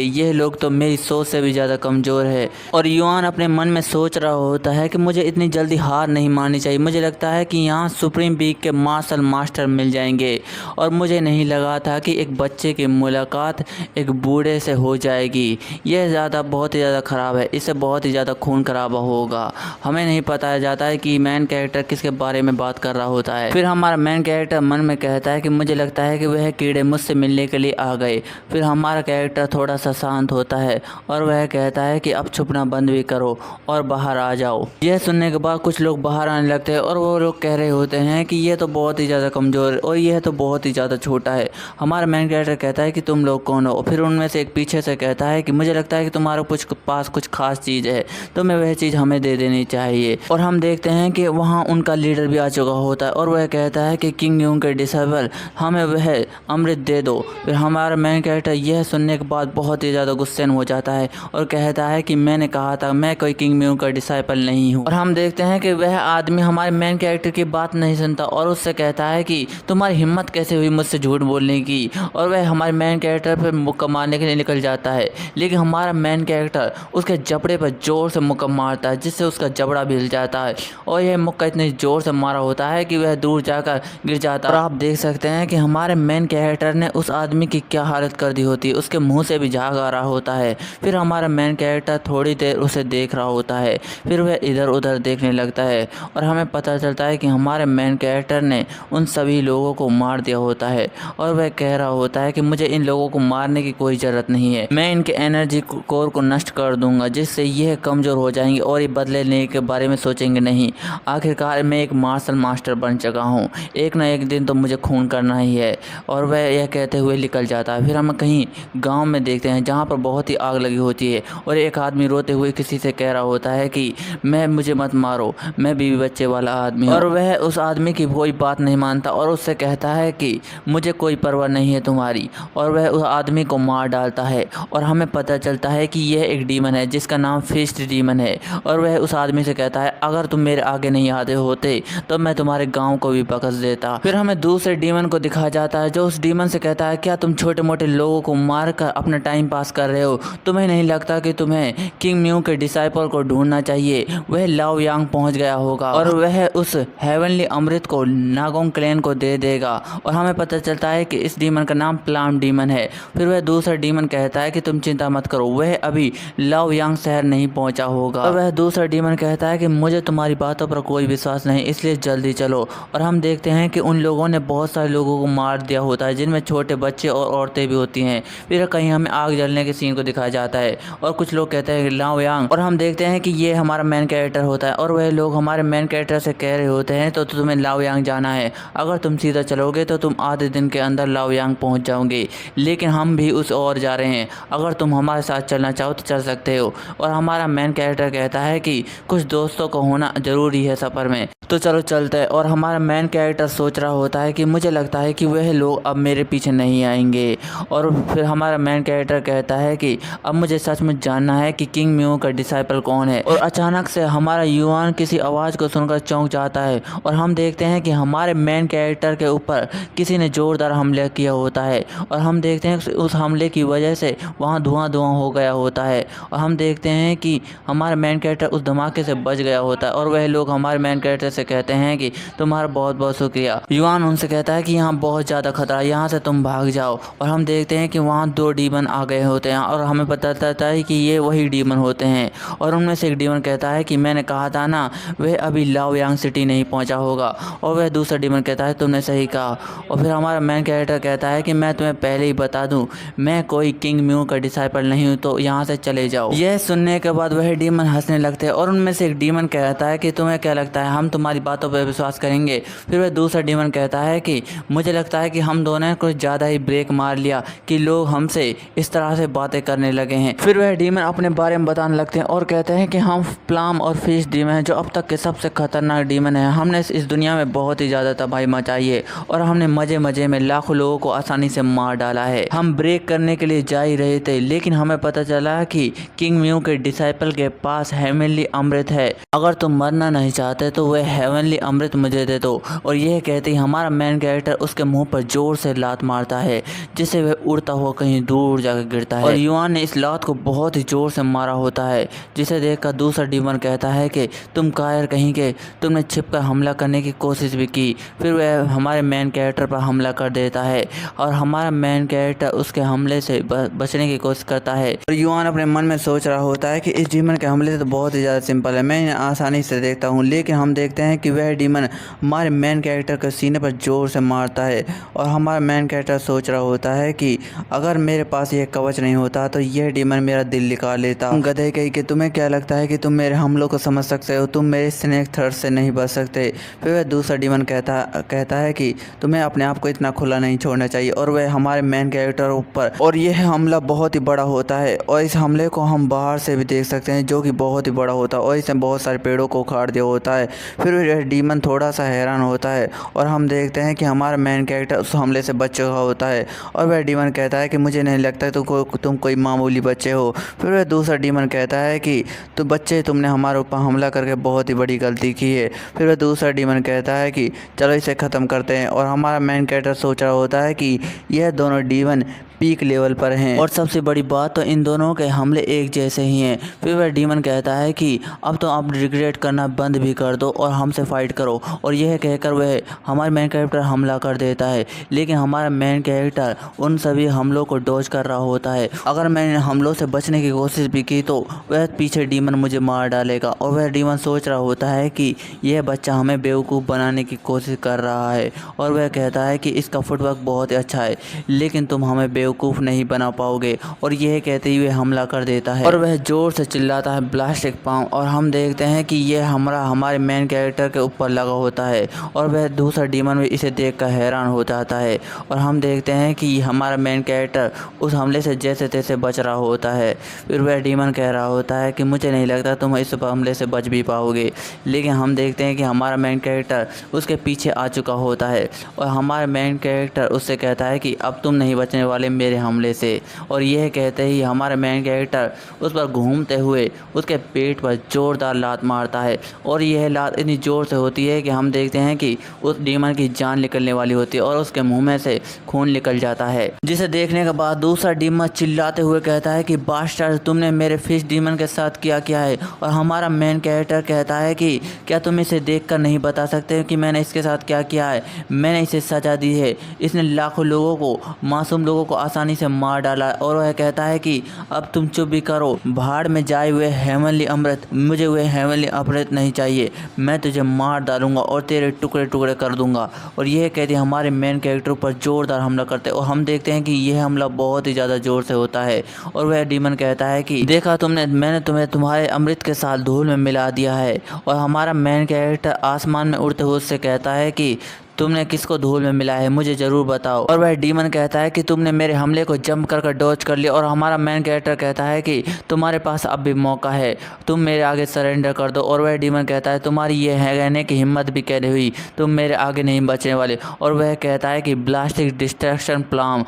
ये लोग तो मेरी सोच से भी ज़्यादा कमज़ोर है। और युआन अपने मन में सोच रहा होता है कि मुझे इतनी जल्दी हार नहीं माननी चाहिए, मुझे लगता है कि यहाँ सुप्रीम पीक के मार्शल मास्टर मिल जाएंगे। और मुझे नहीं लगा था कि एक बच्चे की मुलाकात एक बूढ़े से हो जाएगी, यह बहुत ही ज़्यादा ख़राब है, इससे बहुत ही ज़्यादा खून खराबा होगा। हमें नहीं पता जाता है कि मेन कैरेक्टर किसके बारे में बात कर रहा होता है। फिर हमारा मेन कैरेक्टर मन में कहता है कि मुझे लगता है कि वह कीड़े मुझसे मिलने के लिए आ गए। फिर हमारा कैरेक्टर थोड़ा सा शांत होता है और वह कहता है कि अब छुपना बंद भी करो और बाहर आ जाओ। यह सुनने के बाद कुछ लोग बाहर आने लगते हैं और वो लोग कह रहे होते हैं कि यह तो बहुत ही ज़्यादा कमज़ोर और यह तो बहुत ही ज़्यादा छोटा है। हमारा मेन कैरेक्टर कहता है कि तुम लोग कौन हो। फिर उनमें से एक पीछे से कहता है कि मुझे लगता है कि तुम्हारे पास कुछ खास चीज़ है, तुम्हें वह चीज़ हमें दे देनी चाहिए। और हम देखते हैं कि वहाँ उनका लीडर भी आ चुका होता है और वह कहता है कि किंग म्यू के डिसाइबल, हमें वह अमृत दे दो। फिर हमारा हमारा मेन कैरेक्टर यह सुनने के बाद बहुत ही ज़्यादा गुस्से में हो जाता है और कहता है कि मैंने कहा था मैं कोई किंग म्यू का डिसाइपल नहीं हूँ। और हम देखते हैं कि वह आदमी हमारे मेन कैरेक्टर की बात नहीं सुनता और उससे कहता है कि तुम्हारी हिम्मत कैसे हुई मुझसे झूठ बोलने की, और वह हमारे मेन कैरेक्टर पर मुक्का मारने के लिए निकल जाता है। लेकिन हमारा मेन कैरेक्टर उसके जबड़े पर जोर से मुक्का मारता है जिससे उसका जबड़ा भी हिल जाता है और यह मुक्का इतनी जोर से मारा होता है कि वह दूर जाकर गिर जाता है। और आप देख सकते हैं कि हमारे मेन कैरेक्टर ने उस आदमी की क्या हालत कर दी होती है, उसके मुंह से भी झाग आ रहा होता है। फिर हमारा मेन कैरेक्टर थोड़ी देर उसे देख रहा होता है, फिर वह इधर उधर देखने लगता है और हमें पता चलता है कि हमारे मेन कैरेक्टर ने उन सभी लोगों को मार दिया होता है और वह कह रहा होता है कि मुझे इन लोगों को मारने की कोई ज़रूरत नहीं है, मैं इनके एनर्जी कोर को नष्ट कर दूंगा जिससे यह कमज़ोर हो जाएंगे और ये बदले लेने के बारे में सोचेंगे नहीं। आखिरकार मैं एक मार्शल मास्टर बन चुका हूँ, एक ना एक दिन तो मुझे खून करना ही है। और वह यह कहते हुए निकल जाता है। फिर हम कहीं गांव में देखते हैं जहां पर बहुत ही आग लगी होती है और एक आदमी रोते हुए किसी से कह रहा होता है कि मुझे मत मारो, मैं बीवी बच्चे वाला आदमी हूँ। और वह उस आदमी की कोई बात नहीं मानता और उससे कहता है कि मुझे कोई परवाह नहीं है तुम्हारी, और वह उस आदमी को मार डालता है। और हमें पता चलता है कि यह एक डीमन है जिसका नाम फिस्ट डीमन है और वह उस आदमी से कहता है अगर तुम मेरे आगे नहीं आते होते तो मैं तुम्हारे गांव को भी बकस देता। फिर हमें दूसरे डीमन को दिखाया जाता है जो उस डीमन से कहता है क्या तुम छोटे मोटे लोगों को मार कर अपना टाइम पास कर रहे हो, तुम्हें नहीं लगता कि तुम्हें किंग म्यू के डिसाइपल को ढूंढना चाहिए, वह लाओ यांग पहुंच गया होगा और वह उस हेवनली अमृत को नागोंग क्लैन को दे देगा। और हमें पता चलता है कि इस डीमन का नाम प्लाम डीमन है। फिर वह दूसरा डीमन कहता है कि तुम चिंता मत करो, वह अभी लाओ यांग शहर नहीं पहुंचा होगा। और वह दूसरा डीमन कहता है कि मुझे तुम्हारी बातों पर कोई विश्वास नहीं, इसलिए जल्दी चलो। और हम देखते हैं कि उन लोगों ने बहुत सारे लोगों को मार दिया होता है जिनमें छोटे बच्चे और औरतें भी होती हैं। फिर कहीं हमें आग जलने के सीन को दिखाया जाता है और कुछ लोग कहते हैं लाओ यांग, और हम देखते हैं कि ये हमारा मेन कैरेक्टर होता है और वह लोग हमारे मेन कैरेक्टर से कह रहे होते हैं तो तुम्हें लाओ यांग जाना है, अगर तुम सीधा चलोगे तो तुम आधे दिन के अंदर लाओ यांग पहुंच जाओगे, लेकिन हम भी उस ओर जा रहे हैं, अगर तुम हमारे साथ चलना चाहो तो चल सकते हो। और हमारा मेन कैरेक्टर कहता है कि कुछ दोस्तों को होना जरूरी है सफ़र में, तो चलो चलते हैं। और हमारा मेन कैरेक्टर सोच रहा होता है कि मुझे लगता है कि वह लोग अब मेरे पीछे नहीं आएंगे। और फिर हमारा मेन कैरेक्टर कहता है कि अब मुझे सच में जानना है कि किंग म्यू का डिसाइपल कौन है। और अचानक से हमारा युआन किसी आवाज़ को सुनकर चौंक जाता है और हम देखते हैं कि हमारे मेन कैरेक्टर के ऊपर किसी ने जोरदार हमला किया होता है और हम देखते हैं कि उस हमले की वजह से वहाँ धुआं धुआं हो गया होता है। और हम देखते हैं कि हमारा मेन कैरेक्टर उस धमाके से बच गया होता है और वह लोग हमारे मेन कैरेक्टर से कहते हैं कि तुम्हारा बहुत बहुत शुक्रिया। युआन उनसे कहता है कि यहाँ बहुत ज़्यादा खतरा है, यहाँ से तुम भाग जाओ। और हम देखते हैं कि वहाँ दो डीमन आ गए होते हैं और हमें पता चलता है कि ये वही डीमन होते हैं। और उनमें से एक डीमन कहता है कि मैंने कहा था ना वह अभी लाओ यांग सिटी नहीं पहुँचा होगा, और वह दूसरा डीमन कहता है तुमने सही कहा। और फिर हमारा मेन कैरेक्टर कहता है कि मैं तुम्हें पहले ही बता दूँ मैं कोई किंग म्यू का डिसाइपल नहीं हूँ, तो यहाँ से चले जाओ। यह सुनने के बाद वह डीमन हंसने लगते हैं और उनमें से एक डीमन कहता है कि तुम्हें क्या लगता है हम तुम्हारी बातों पर विश्वास करेंगे। फिर वह दूसरा डीमन कहता है कि मुझे लगता है कि हम दोनों ने कुछ ज़्यादा ही ब्रेक मार लिया कि लोग हमसे इस तरह से बातें करने लगे हैं। फिर वह डीमन अपने बारे में बताने लगते हैं और कहते हैं कि हम प्लाम और फिश डीमन हैं जो अब तक के सबसे खतरनाक डीमन है, हमने इस दुनिया में बहुत ही ज़्यादा तबाही मचाई है और हमने मजे मजे में लाखों लोगों को आसानी से मार डाला है। हम ब्रेक करने के लिए जा ही रहे थे लेकिन हमें पता चला कि किंग म्यू के डिसाइपल के पास हेवनली अमृत है, अगर तुम मरना नहीं चाहते तो वह हेवनली अमृत मुझे दे दो। और यह कहते ही हमारा मेन कैरेक्टर उसके मुंह पर जोर से लात मारता है जिससे वह उड़ता हुआ कहीं दूर जाकर गिरता है। और युआन ने इस लात को बहुत ही जोर से मारा होता है जिसे देखकर दूसरा डीमन कहता है कि तुम कायर कहीं के, तुमने छिपकर हमला करने की कोशिश भी की। फिर वह हमारे मेन कैरेक्टर पर हमला कर देता है और हमारा मेन कैरेक्टर उसके हमले से बचने की कोशिश करता है। और युआन अपने मन में सोच रहा होता है कि इस डीमन के हमले तो बहुत ही ज़्यादा सिंपल है, मैं इन्हें आसानी से देखता हूँ। लेकिन हम देखते हैं कि वह डीमन हमारे मेन कैरेक्टर के सीने पर जोर से मारता है और हमारा मेन कैरेक्टर सोच रहा होता है कि अगर मेरे पास यह कवच नहीं होता तो यह डीमन मेरा दिल निकाल लेता। गधे कही कि तुम्हें क्या लगता है कि तुम मेरे हमलों को समझ सकते हो, तुम मेरे स्नेक थ्रस्ट से नहीं बच सकते। फिर वह दूसरा डीमन कहता है कि तुम्हें अपने आप को इतना खुला नहीं छोड़ना चाहिए। और वह हमारे मेन कैरेक्टर ऊपर, और यह हमला बहुत ही बड़ा होता है और इस हमले को हम बाहर से भी देख सकते हैं जो कि बहुत ही बड़ा होता है और इसने बहुत सारे पेड़ों को उखाड़ दिया होता है। फिर फिर वह डीमन थोड़ा सा हैरान होता है और हम देखते हैं कि हमारा मेन कैरेक्टर उस हमले से बच चुका होता है और वह डीमन कहता है कि मुझे नहीं लगता तुम कोई मामूली बच्चे हो। फिर वह दूसरा डीमन कहता है कि तुमने हमारे ऊपर हमला करके बहुत ही बड़ी गलती की है। फिर वह दूसरा डीमन कहता है कि चलो इसे ख़त्म करते हैं और हमारा मेन कैरेक्टर सोच रहा होता है कि यह दोनों डीमन पीक लेवल पर हैं और सबसे बड़ी बात तो इन दोनों के हमले एक जैसे ही हैं। फिर वह डीमन कहता है कि अब तो आप रिग्रेट करना बंद भी कर दो और हमसे फाइट करो, और यह कहकर वह हमारे मेन कैरेक्टर हमला कर देता है। लेकिन हमारा मेन कैरेक्टर उन सभी हमलों को डॉज कर रहा होता है। अगर मैंने हमलों से बचने की कोशिश भी की तो वह पीछे डीमन मुझे मार डालेगा, और वह डीमन सोच रहा होता है कि यह बच्चा हमें बेवकूफ़ बनाने की कोशिश कर रहा है। और वह कहता है कि इसका फुटवर्क बहुत ही अच्छा है, लेकिन तुम हमें बेवकूफ़ नहीं बना पाओगे, और यह कहते हुए हमला कर देता है और वह जोर से चिल्लाता है ब्लास्टिक पाम। और हम देखते हैं कि यह हमारे मेन कैरेक्टर के ऊपर लगा होता है और वह दूसरा डीमन भी इसे देखकर हैरान हो जाता है। और हम देखते हैं कि हमारा मेन कैरेक्टर उस हमले से जैसे तैसे बच रहा होता है। फिर वह डीमन कह रहा होता है कि मुझे नहीं लगता तुम इस हमले से बच भी पाओगे। लेकिन हम देखते हैं कि हमारा मेन कैरेक्टर उसके पीछे आ चुका होता है और हमारा मेन कैरेक्टर उससे कहता है कि अब तुम नहीं बचने वाले मेरे हमले से। और यह कहते ही हमारा मेन कैरेक्टर उस पर घूमते हुए उसके पेट पर जोरदार लात मारता है, और यह लात इतनी ज़ोर से होती है कि हम देखते हैं कि उस डीमन की जान निकलने वाली होती है और उसके मुंह में से खून निकल जाता है। जिसे देखने के बाद दूसरा डीमन चिल्लाते हुए कहता है कि बास्टर्ड, तुमने मेरे फिश डीमन के साथ क्या है। और हमारा मेन कैरेक्टर कहता है कि क्या तुम इसे देखकर नहीं बता सकते कि मैंने इसके साथ क्या किया है। मैंने इसे सजा दी है, इसने लाखों लोगों को, मासूम लोगों को आसानी से मार डाला। और वह कहता है कि अब तुम चुप भी करो, भाड़ में जाए हुए हेवनली अमृत, मुझे वह हेवनली अमृत नहीं चाहिए, मैं तुझे मार डालूंगा और तेरे टुकड़े टुकड़े कर दूंगा। और यह कहते हमारे मेन कैरेक्टर पर जोरदार हमला करते हैं और हम देखते हैं कि यह हमला बहुत ही ज़्यादा जोर से होता है। और वह डीमन कहता है कि देखा तुमने, मैंने तुम्हें तुम्हारे अमृत के साथ धूल में मिला दिया है। और हमारा मेन कैरेक्टर आसमान में उड़ते हुए उससे कहता है कि तुमने किसको धूल में मिला है, मुझे ज़रूर बताओ। और वह डीमन कहता है कि तुमने मेरे हमले को जंप कर डॉज कर लिया। और हमारा मेन कैरेक्टर कहता है कि तुम्हारे पास अब भी मौका है, तुम मेरे आगे सरेंडर कर दो। और वह डीमन कहता है तुम्हारी ये है कहने की हिम्मत भी कैसे हुई, तुम मेरे आगे नहीं बचने वाले। और वह कहता है कि ब्लास्टिक डिस्ट्रैक्शन प्लान।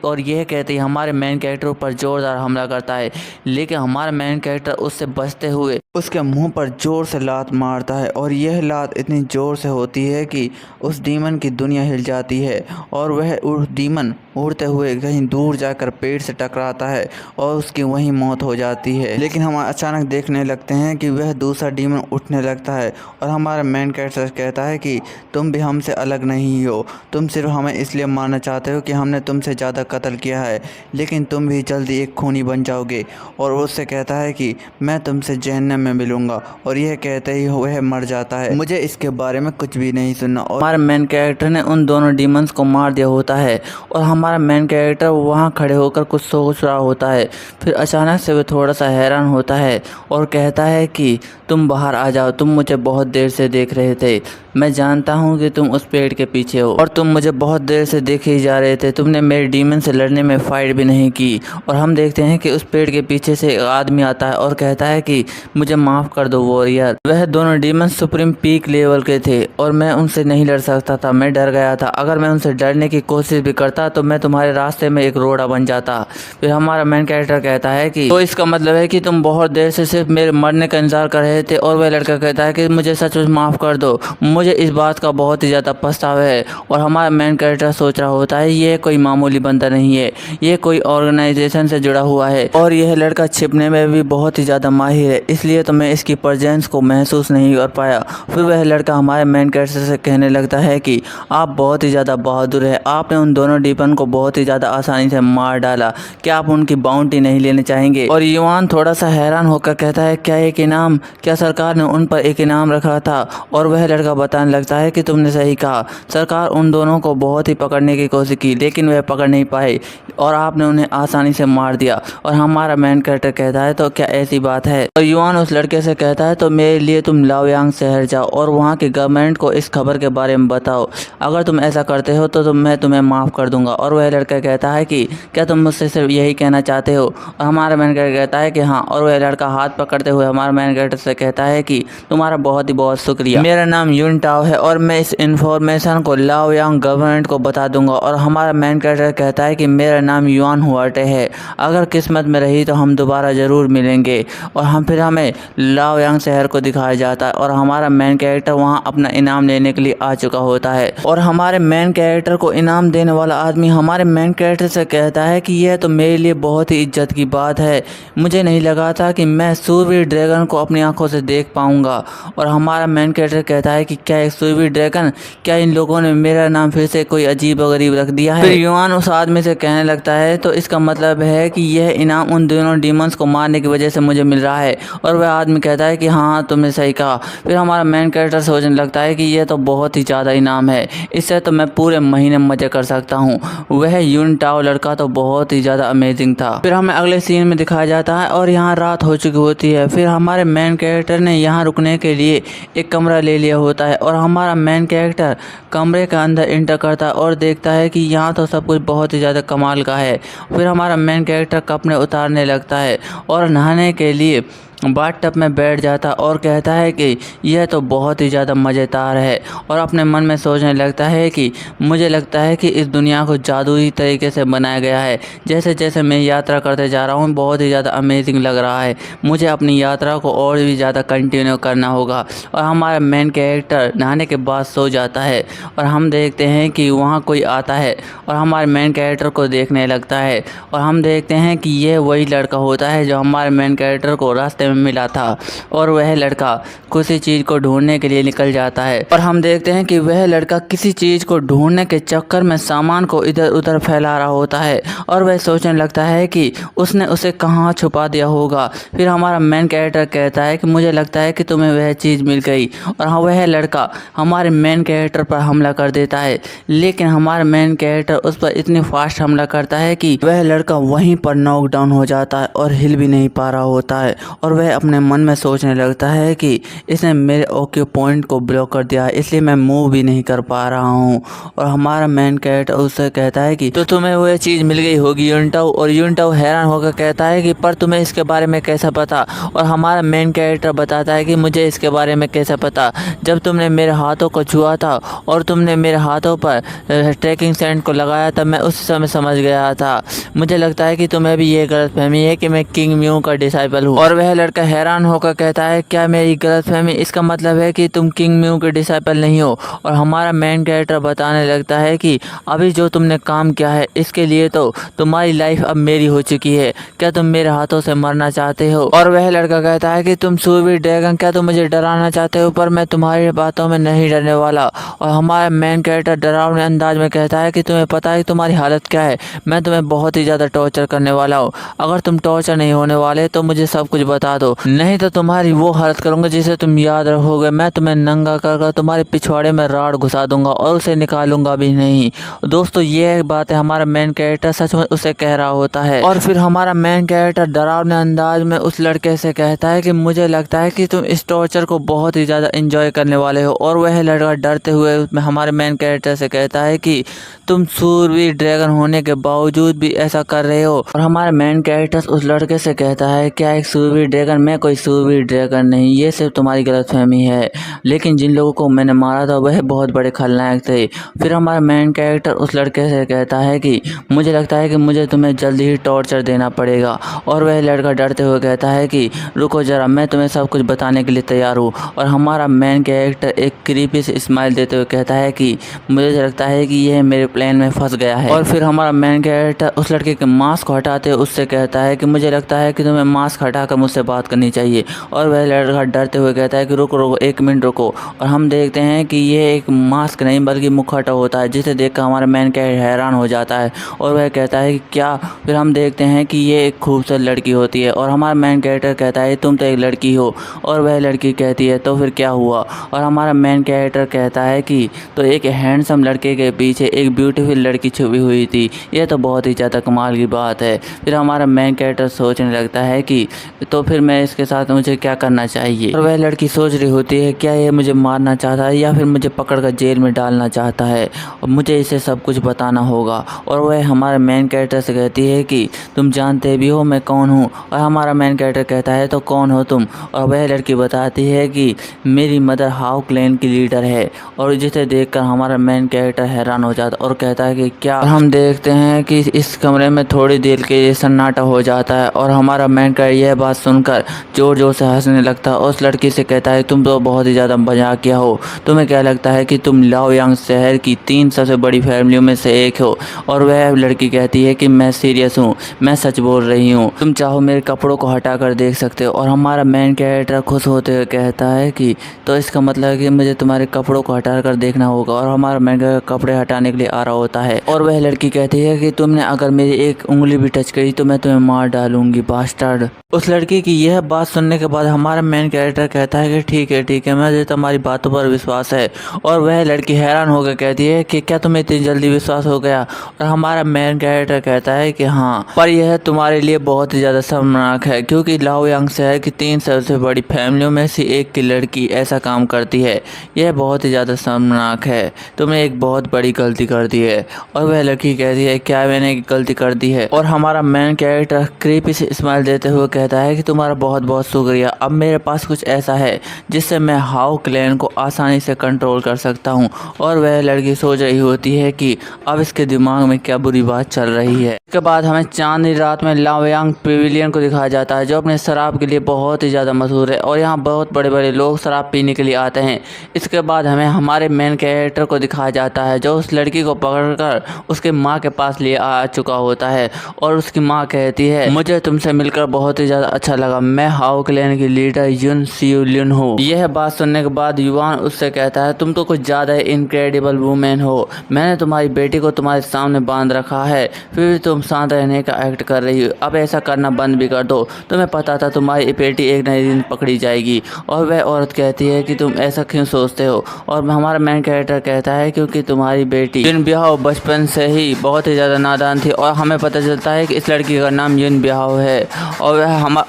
और यह कहते ही हमारे मेन कैरेक्टर पर जोरदार हमला करता है, लेकिन हमारा मेन कैरेक्टर उससे बचते हुए उसके मुंह पर जोर से लात मारता है। और यह लात इतनी ज़ोर से होती है कि उस डीमन की दुनिया हिल जाती है और वह डीमन उड़ते हुए कहीं दूर जाकर पेड़ से टकराता है और उसकी वहीं मौत हो जाती है। लेकिन हम अचानक देखने लगते हैं कि वह दूसरा डीमन उठने लगता है और हमारा मेन कैरेक्टर कहता है कि तुम भी हमसे अलग नहीं हो, तुम सिर्फ हमें इसलिए मारना चाहते हो कि हमने तुमसे ज़्यादा कत्ल किया है, लेकिन तुम भी जल्दी एक खूनी बन जाओगे। और उससे कहता है कि मैं तुमसे जहन्नम में मिलूंगा। और यह कहते ही वह मर जाता है। मुझे इसके बारे में कुछ भी नहीं सुनना। और हमारे मेन कैरेक्टर ने उन दोनों डीमंस को मार दिया होता है और हमारा मेन कैरेक्टर वहाँ खड़े होकर कुछ सोच रहा होता है। फिर अचानक से वह थोड़ा सा हैरान होता है और कहता है कि तुम बाहर आ जाओ, तुम मुझे बहुत देर से देख रहे थे, मैं जानता हूँ कि तुम उस पेड़ के पीछे हो और तुम मुझे बहुत देर से देखे ही जा रहे थे, तुमने मेरे डीमन से लड़ने में फाइट भी नहीं की। और हम देखते हैं कि उस पेड़ के पीछे से एक आदमी आता है और कहता है कि मुझे माफ़ कर दो वॉरियर, वह दोनों डीमन सुप्रीम पीक लेवल के थे और मैं उनसे नहीं लड़ सकता था, मैं डर गया था। अगर मैं उनसे डरने की कोशिश भी करता तो मैं तुम्हारे रास्ते में एक रोड़ा बन जाता। फिर हमारा मेन कैरेक्टर कहता है कि तो इसका मतलब है कि तुम बहुत देर से सिर्फ मेरे मरने का इंतजार कर रहे थे। और वह लड़का कहता है कि मुझे सचमुच माफ़ कर दो, मुझे इस बात का बहुत ही ज़्यादा पछतावा है। और हमारा मेन कैरेक्टर सोच रहा होता है ये कोई मामूली बंदा नहीं है, ये कोई ऑर्गेनाइजेशन से जुड़ा हुआ है और यह लड़का छिपने में भी बहुत ही ज़्यादा माहिर है, इसलिए तो मैं इसकी प्रेजेंस को महसूस नहीं कर पाया। फिर वह लड़का हमारे मेन कैरेक्टर से कहने लगता है कि आप बहुत ही ज़्यादा बहादुर है, आपने उन दोनों डीपन को बहुत ही ज़्यादा आसानी से मार डाला, क्या आप उनकी बाउंटी नहीं लेने चाहेंगे। और युवान थोड़ा सा हैरान होकर कहता है क्या एक इनाम, क्या सरकार ने उन पर एक इनाम रखा था। और वह लड़का बताने लगता है कि तुमने सही कहा, सरकार उन दोनों को बहुत ही पकड़ने की कोशिश की लेकिन वह पकड़ नहीं पाए और आपने उन्हें आसानी से मार दिया। और हमारा मेन कैरेक्टर कहता है तो क्या ऐसी बात है। और युवान उस लड़के से कहता है तो मेरे लिए तुम लाओयांग शहर जाओ और वहाँ की गवर्नमेंट को इस खबर के बारे में बताओ, अगर तुम ऐसा करते हो तो मैं तुम्हें माफ़ कर दूंगा। और वह लड़का कहता है कि क्या तुम मुझसे सिर्फ यही कहना चाहते हो? और हमारा मेन कैरेक्टर कहता है कि हाँ। और वह लड़का हाथ पकड़ते हुए हमारा मेन कैरेक्टर से कहता है कि तुम्हारा बहुत ही बहुत शुक्रिया, मेरा नाम युन टाओ है और मैं इस इन्फॉर्मेशन को लाओयांग गवर्नमेंट को बता दूंगा। और हमारा मेन कैरेक्टर कहता है कि मेरा नाम युआन हुआटे है, अगर किस्मत में रही तो हम दोबारा ज़रूर मिलेंगे। और फिर हमें लाओयांग शहर को दिखाया जाता है और हमारा मेन कैरेक्टर वहाँ अपना इनाम लेने के लिए आ चुका होता है। और हमारे मेन कैरेक्टर को इनाम देने वाला आदमी हमारे मेन कैरेक्टर से कहता है कि यह तो मेरे लिए बहुत ही इज्जत की बात है, मुझे नहीं लगा था कि मैं सूरवीर ड्रैगन को अपनी आंखों से देख पाऊंगा। और हमारा मेन कैरेक्टर कहता है कि क्या एक सूरवीर ड्रैगन, क्या इन लोगों ने मेरा नाम फिर से कोई अजीब व गरीब रख दिया है? फिर युआन उस आदमी से कहने लगता है तो इसका मतलब है कि यह इनाम उन दोनों डीमंस को मारने की वजह से मुझे मिल रहा है। और वह आदमी कहता है कि हाँ तुमने सही कहा। फिर हमारा मेन कैरेक्टर सोचने लगता है कि यह तो बहुत ही ज़्यादा इनाम है, इससे तो मैं पूरे महीने मजे कर सकता हूँ। वह युन टाओ लड़का तो बहुत ही ज़्यादा अमेजिंग था। फिर हमें अगले सीन में दिखाया जाता है और यहाँ रात हो चुकी होती है। फिर हमारे मेन कैरेक्टर ने यहाँ रुकने के लिए एक कमरा ले लिया होता है और हमारा मेन कैरेक्टर कमरे के अंदर इंटर करता है और देखता है कि यहाँ तो सब कुछ बहुत ही ज़्यादा कमाल का है। फिर हमारा मेन कैरेक्टर कपड़े उतारने लगता है और नहाने के लिए बाथटब में बैठ जाता और कहता है कि यह तो बहुत ही ज़्यादा मज़ेदार है। और अपने मन में सोचने लगता है कि मुझे लगता है कि इस दुनिया को जादुई तरीके से बनाया गया है। जैसे जैसे मैं यात्रा करते जा रहा हूँ बहुत ही ज़्यादा अमेजिंग लग रहा है, मुझे अपनी यात्रा को और भी ज़्यादा कंटिन्यू करना होगा। और हमारा मेन कैरेक्टर नहाने के बाद सो जाता है और हम देखते हैं कि वहाँ कोई आता है और हमारे मेन कैरेक्टर को देखने लगता है। और हम देखते हैं कि यह वही लड़का होता है जो हमारे मेन कैरेक्टर को रास्ते में मिला था और वह लड़का किसी चीज़ को ढूंढने के लिए निकल जाता है। और हम देखते हैं कि वह लड़का किसी चीज़ को ढूंढने के चक्कर में सामान को इधर उधर फैला रहा होता है और वह सोचने लगता है कि उसने उसे कहाँ छुपा दिया होगा। फिर हमारा मेन कैरेक्टर कहता है कि मुझे लगता है कि तुम्हें वह चीज़ मिल गई। और हाँ, वह लड़का हमारे मेन कैरेक्टर पर हमला कर देता है, लेकिन हमारा मेन कैरेक्टर उस पर इतनी फास्ट हमला करता है कि वह लड़का वहीं पर नॉकडाउन हो जाता है और हिल भी नहीं पा रहा होता है। और वह अपने मन में सोचने लगता है कि इसने मेरे ओके पॉइंट को ब्लॉक कर दिया है, इसलिए मैं मूव भी नहीं कर पा रहा हूँ। और हमारा मेन कैरेक्टर उससे कहता है कि तो तुम्हें वह चीज़ मिल गई होगी युन टाओ। और युन टाओ हैरान होकर कहता है कि पर तुम्हें इसके बारे में कैसा पता? और हमारा मेन कैरेक्टर बताता है कि मुझे इसके बारे में कैसा पता, जब तुमने मेरे हाथों को छुआ था और तुमने मेरे हाथों पर ट्रैकिंग सेंट को लगाया था, मैं उस समय समझ गया था। मुझे लगता है कि तुम्हें भी ये गलतफहमी है कि मैं किंग म्यू का डिसाइपल हूँ। और वह लड़का हैरान होकर कहता है क्या मेरी गलतफहमी? इसका मतलब है कि तुम किंग म्यू के डिसाइपल नहीं हो। और हमारा मेन कैरेक्टर बताने लगता है कि अभी जो तुमने काम किया है इसके लिए तो तुम्हारी लाइफ अब मेरी हो चुकी है, क्या तुम मेरे हाथों से मरना चाहते हो? और वह लड़का कहता है कि तुम सूरवीर ड्रैगन, क्या तुम मुझे डराना चाहते हो? पर मैं तुम्हारी बातों में नहीं डरने वाला। और हमारा मेन कैरेक्टर डरावने अंदाज में कहता है कि तुम्हें पता है तुम्हारी हालत क्या है, मैं तुम्हें बहुत ही ज़्यादा टॉर्चर करने वाला हूँ। अगर तुम टॉर्चर नहीं होने वाले तो मुझे सब कुछ बता दो, नहीं तो तुम्हारी वो हालत करूँगा जिसे तुम याद रखोगे। मैं तुम्हें नंगा कर तुम्हारे पिछवाड़े में राड घुसा दूंगा और उसे निकालूंगा भी नहीं। दोस्तों ये बात है, हमारा मेन कैरेक्टर सच में उसे कह रहा होता है। और फिर हमारा मेन कैरेक्टर डरावने अंदाज में उस लड़के से कहता है कि मुझे लगता है कि तुम इस टॉर्चर को बहुत ही ज़्यादा एंजॉय करने वाले हो। और वह लड़का डरते हुए हमारे मेन कैरेक्टर से कहता है कि तुम सूरवीर ड्रैगन होने के बावजूद भी ऐसा कर रहे हो। और हमारा मेन कैरेक्टर उस लड़के से कहता है क्या एक सूरवीर ड्रैगन? मैं कोई सूरवीर ड्रैगन नहीं, ये सिर्फ तुम्हारी गलतफहमी है, लेकिन जिन लोगों को मैंने मारा था वह बहुत बड़े खलनायक थे। फिर हमारा मेन कैरेक्टर उस लड़के से कहता है कि मुझे लगता है कि मुझे तुम्हें जल्दी ही टॉर्चर देना पड़ेगा। और वह लड़का डरते हुए कहता है कि रुको ज़रा, मैं तुम्हें सब कुछ बताने के लिए तैयार हूँ। और हमारा मेन कैरेक्टर एक क्रीपी से स्माइल देते हुए कहता है कि मुझे लगता है कि यह मेरे प्लान में फंस गया है। और फिर हमारा मेन कैरेक्टर उस लड़के के मास्क को हटाते हुए उससे कहता है कि मुझे लगता है कि तुम्हें मास्क हटाकर मुझसे बात करनी चाहिए। और वह लड़का डरते हुए कहता है कि रुको रुको, एक मिनट रुको। और हम देखते हैं कि ये एक मास्क नहीं बल्कि मुखौटा होता है, जिसे देखकर हमारा मेन कैरेक्टर हैरान हो जाता है और वह कहता है कि क्या? फिर हम देखते हैं कि ये एक खूबसूरत लड़की होती है और हमारा मेन कैरेक्टर कहता है तुम तो एक लड़की हो। और वह लड़की कहती है तो फिर क्या हुआ? और हमारा मेन कैरेक्टर कहता है कि तो एक हैंडसम लड़के के पीछे एक ब्यूटीफुल लड़की छुपी हुई थी, यह तो बहुत ही ज़्यादा कमाल की बात है। फिर हमारा मेन कैरेक्टर सोचने लगता है कि तो फिर मैं इसके साथ मुझे क्या करना चाहिए। और वह लड़की सोच रही होती है क्या ये मुझे मारना चाहता है या फिर मुझे पकड़कर जेल में डालना चाहता है, और मुझे इसे सब कुछ बताना होगा। और वह हमारे मेन कैरेक्टर से कहती है कि तुम जानते भी हो मैं कौन हूँ। और हमारा मेन कैरेक्टर कहता है तो कौन हो तुम। और वह लड़की बताती है कि मेरी मदर हाउ क्लैन की लीडर है। और जिसे देखकर हमारा मेन कैरेक्टर हैरान हो जाता और कहता है कि क्या। और हम देखते हैं कि इस कमरे में थोड़ी देर के लिए सन्नाटा हो जाता है और हमारा मेन कैरेक्टर यह बात सुनकर जोर जोर से हंसने लगता है और उस लड़की से कहता है तुम तो बहुत ही ज़्यादा मजाकिया हो, तुम्हें क्या लगता है कि तुम लाओयांग शहर की 3 सबसे बड़ी फैमिलियों में से एक हो। और वह लड़की कहती है कि मैं सीरियस हूँ, मैं सच बोल रही हूँ, तुम चाहो मेरे कपड़ों को हटा कर देख सकते हो। और हमारा मेन कैरेक्टर खुश होते हुए कहता है कि तो इसका मतलब है कि मुझे तुम्हारे कपड़ों को हटा कर देखना होगा। और हमारा मेन कैरेक्टर कपड़े हटाने के लिए आ रहा होता है और वह लड़की कहती है कि तुमने अगर मेरी एक उंगली भी टच करी तो मैं तुम्हें मार डालूंगी बास्टर्ड। उस लड़की की यह बात सुनने के बाद हमारा मेन कैरेक्टर कहता है कि ठीक है मुझे तुम्हारी बातों पर विश्वास है। और वह लड़की हैरान होकर कहती है कि क्या तुम्हें इतनी जल्दी विश्वास हो गया। और हमारा मेन कैरेक्टर कहता है कि हाँ, पर यह तुम्हारे लिए बहुत ही ज़्यादा शर्मनाक है क्योंकि लाओयांग शहर की 3 सबसे बड़ी फैमिलियों में से एक की लड़की ऐसा काम करती है। यह बहुत ही ज़्यादा शर्मनाक है, तुमने एक बहुत बड़ी गलती कर दी है। और वह लड़की कहती है क्या मैंने एक गलती कर दी है। और हमारा मेन कैरेक्टर क्रीपी से स्माइल देते हुए कहता है कि तुम्हारा बहुत बहुत शुक्रिया, अब मेरे पास कुछ ऐसा है जिससे मैं हाउ क्लैन को आसानी से कंट्रोल कर सकता हूँ। और वह लड़की सोच रही होती है कि अब इसके दिमाग में क्या बुरी बात चल रही है। इसके बाद हमें चांदनी रात में लाओयांग पेविलियन को दिखाया जाता है जो अपने शराब के लिए बहुत ही ज़्यादा मशहूर है और यहाँ बहुत बड़े बड़े लोग शराब पीने के लिए आते हैं। इसके बाद हमें हमारे मेन कैरेक्टर को दिखाया जाता है जो उस लड़की को पकड़कर उसके माँ के पास लिए आ चुका होता है। और उसकी माँ कहती है मुझे तुमसे मिलकर बहुत ही ज़्यादा अच्छा लगा, मैं हाउ क्लैन की लीडर युन सियुलिन हूँ। यह बात सुनने के बाद युआन उससे कहता है तुम तो कुछ ज़्यादा इनक्रेडिबल वुमेन हो, मैंने तुम्हारी बेटी को तुम्हारे सामने बांध रखा है फिर भी तुम शांत रहने का एक्ट कर रही हो, अब ऐसा करना बंद भी कर दो, तुम्हें पता था तुम्हारी बेटी एक नए दिन पकड़ी जाएगी। और वह औरत कहती है कि तुम ऐसा क्यों सोचते हो। और हमारा मेन कैरेक्टर कहता है क्योंकि तुम्हारी बेटी युन ब्याओ बचपन से ही बहुत ही ज़्यादा नादान थी। और हमें पता चलता है कि इस लड़की का नाम युन ब्याओ है। और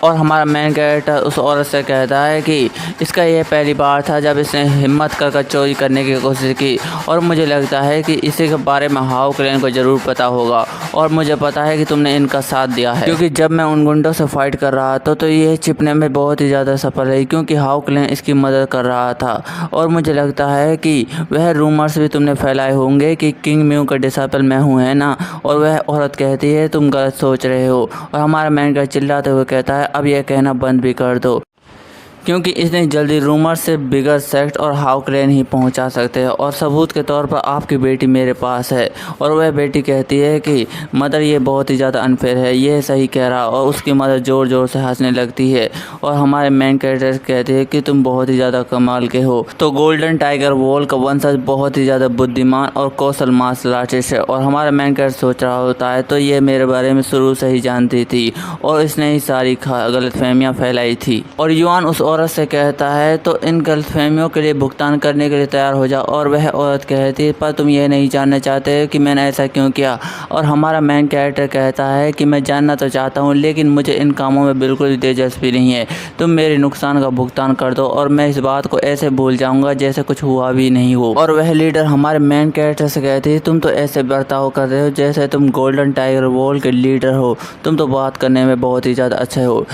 हमारा मेन कैरेक्टर उस औरत से कहता है कि इसका यह पहली बार था जब इसने हिम्मत कर चोरी करने की कोशिश की और मुझे लगता है कि इसी के बारे में हाउ क्लैन को ज़रूर पता होगा। और मुझे पता है कि तुमने इनका साथ दिया है क्योंकि जब मैं उन गुंडों से फाइट कर रहा था तो ये छिपने में बहुत ही ज़्यादा सफल रही क्योंकि हाउ क्लैन इसकी मदद कर रहा था। और मुझे लगता है कि वह रूमर्स भी तुमने फैलाए होंगे कि किंग म्यू का डिसाइपल मैं हूँ, है ना। और वह औरत कहती है तुम गलत सोच रहे हो। और हमारा मैन कैरेक्टर चिल्लाते हुए कहता है अब यह कहना बंद भी कर दो क्योंकि इतनी जल्दी रूमर से बिगर सेक्ट और हाउ क्लैन ही पहुंचा सकते हैं और सबूत के तौर पर आपकी बेटी मेरे पास है। और वह बेटी कहती है कि मदर ये बहुत ही ज़्यादा अनफेयर है, ये सही कह रहा। और उसकी मदर ज़ोर ज़ोर से हंसने लगती है। और हमारे मेन कैरेक्टर कहते हैं कि तुम बहुत ही ज़्यादा कमाल के हो। तो गोल्डन टाइगर वॉल का वंशज बहुत ही ज़्यादा बुद्धिमान और कौशल मार्शल आर्टिस्ट है। और हमारा मेन कैरेक्टर सोच रहा होता है तो ये मेरे बारे में शुरू से ही जानती थी और इसने ही सारी गलतफहमियाँ फैलाई थी। और युआन उस औरत से कहता है तो इन गलतफहमियों के लिए भुगतान करने के लिए तैयार हो जाओ। और वह औरत कहती है पर तुम ये नहीं जानना चाहते कि मैंने ऐसा क्यों किया। और हमारा मेन कैरेक्टर कहता है कि मैं जानना तो चाहता हूँ लेकिन मुझे इन कामों में बिल्कुल भी दिलचस्पी नहीं है, तुम मेरे नुकसान का भुगतान कर दो और मैं इस बात को ऐसे भूल जाऊँगा जैसे कुछ हुआ भी नहीं हो। और वह लीडर हमारे मेन कैरेक्टर से कहती है तुम तो ऐसे बर्ताव कर रहे हो जैसे तुम गोल्डन टाइगर वॉल के लीडर हो, तुम तो बात करने में बहुत ही ज़्यादा अच्छे हो,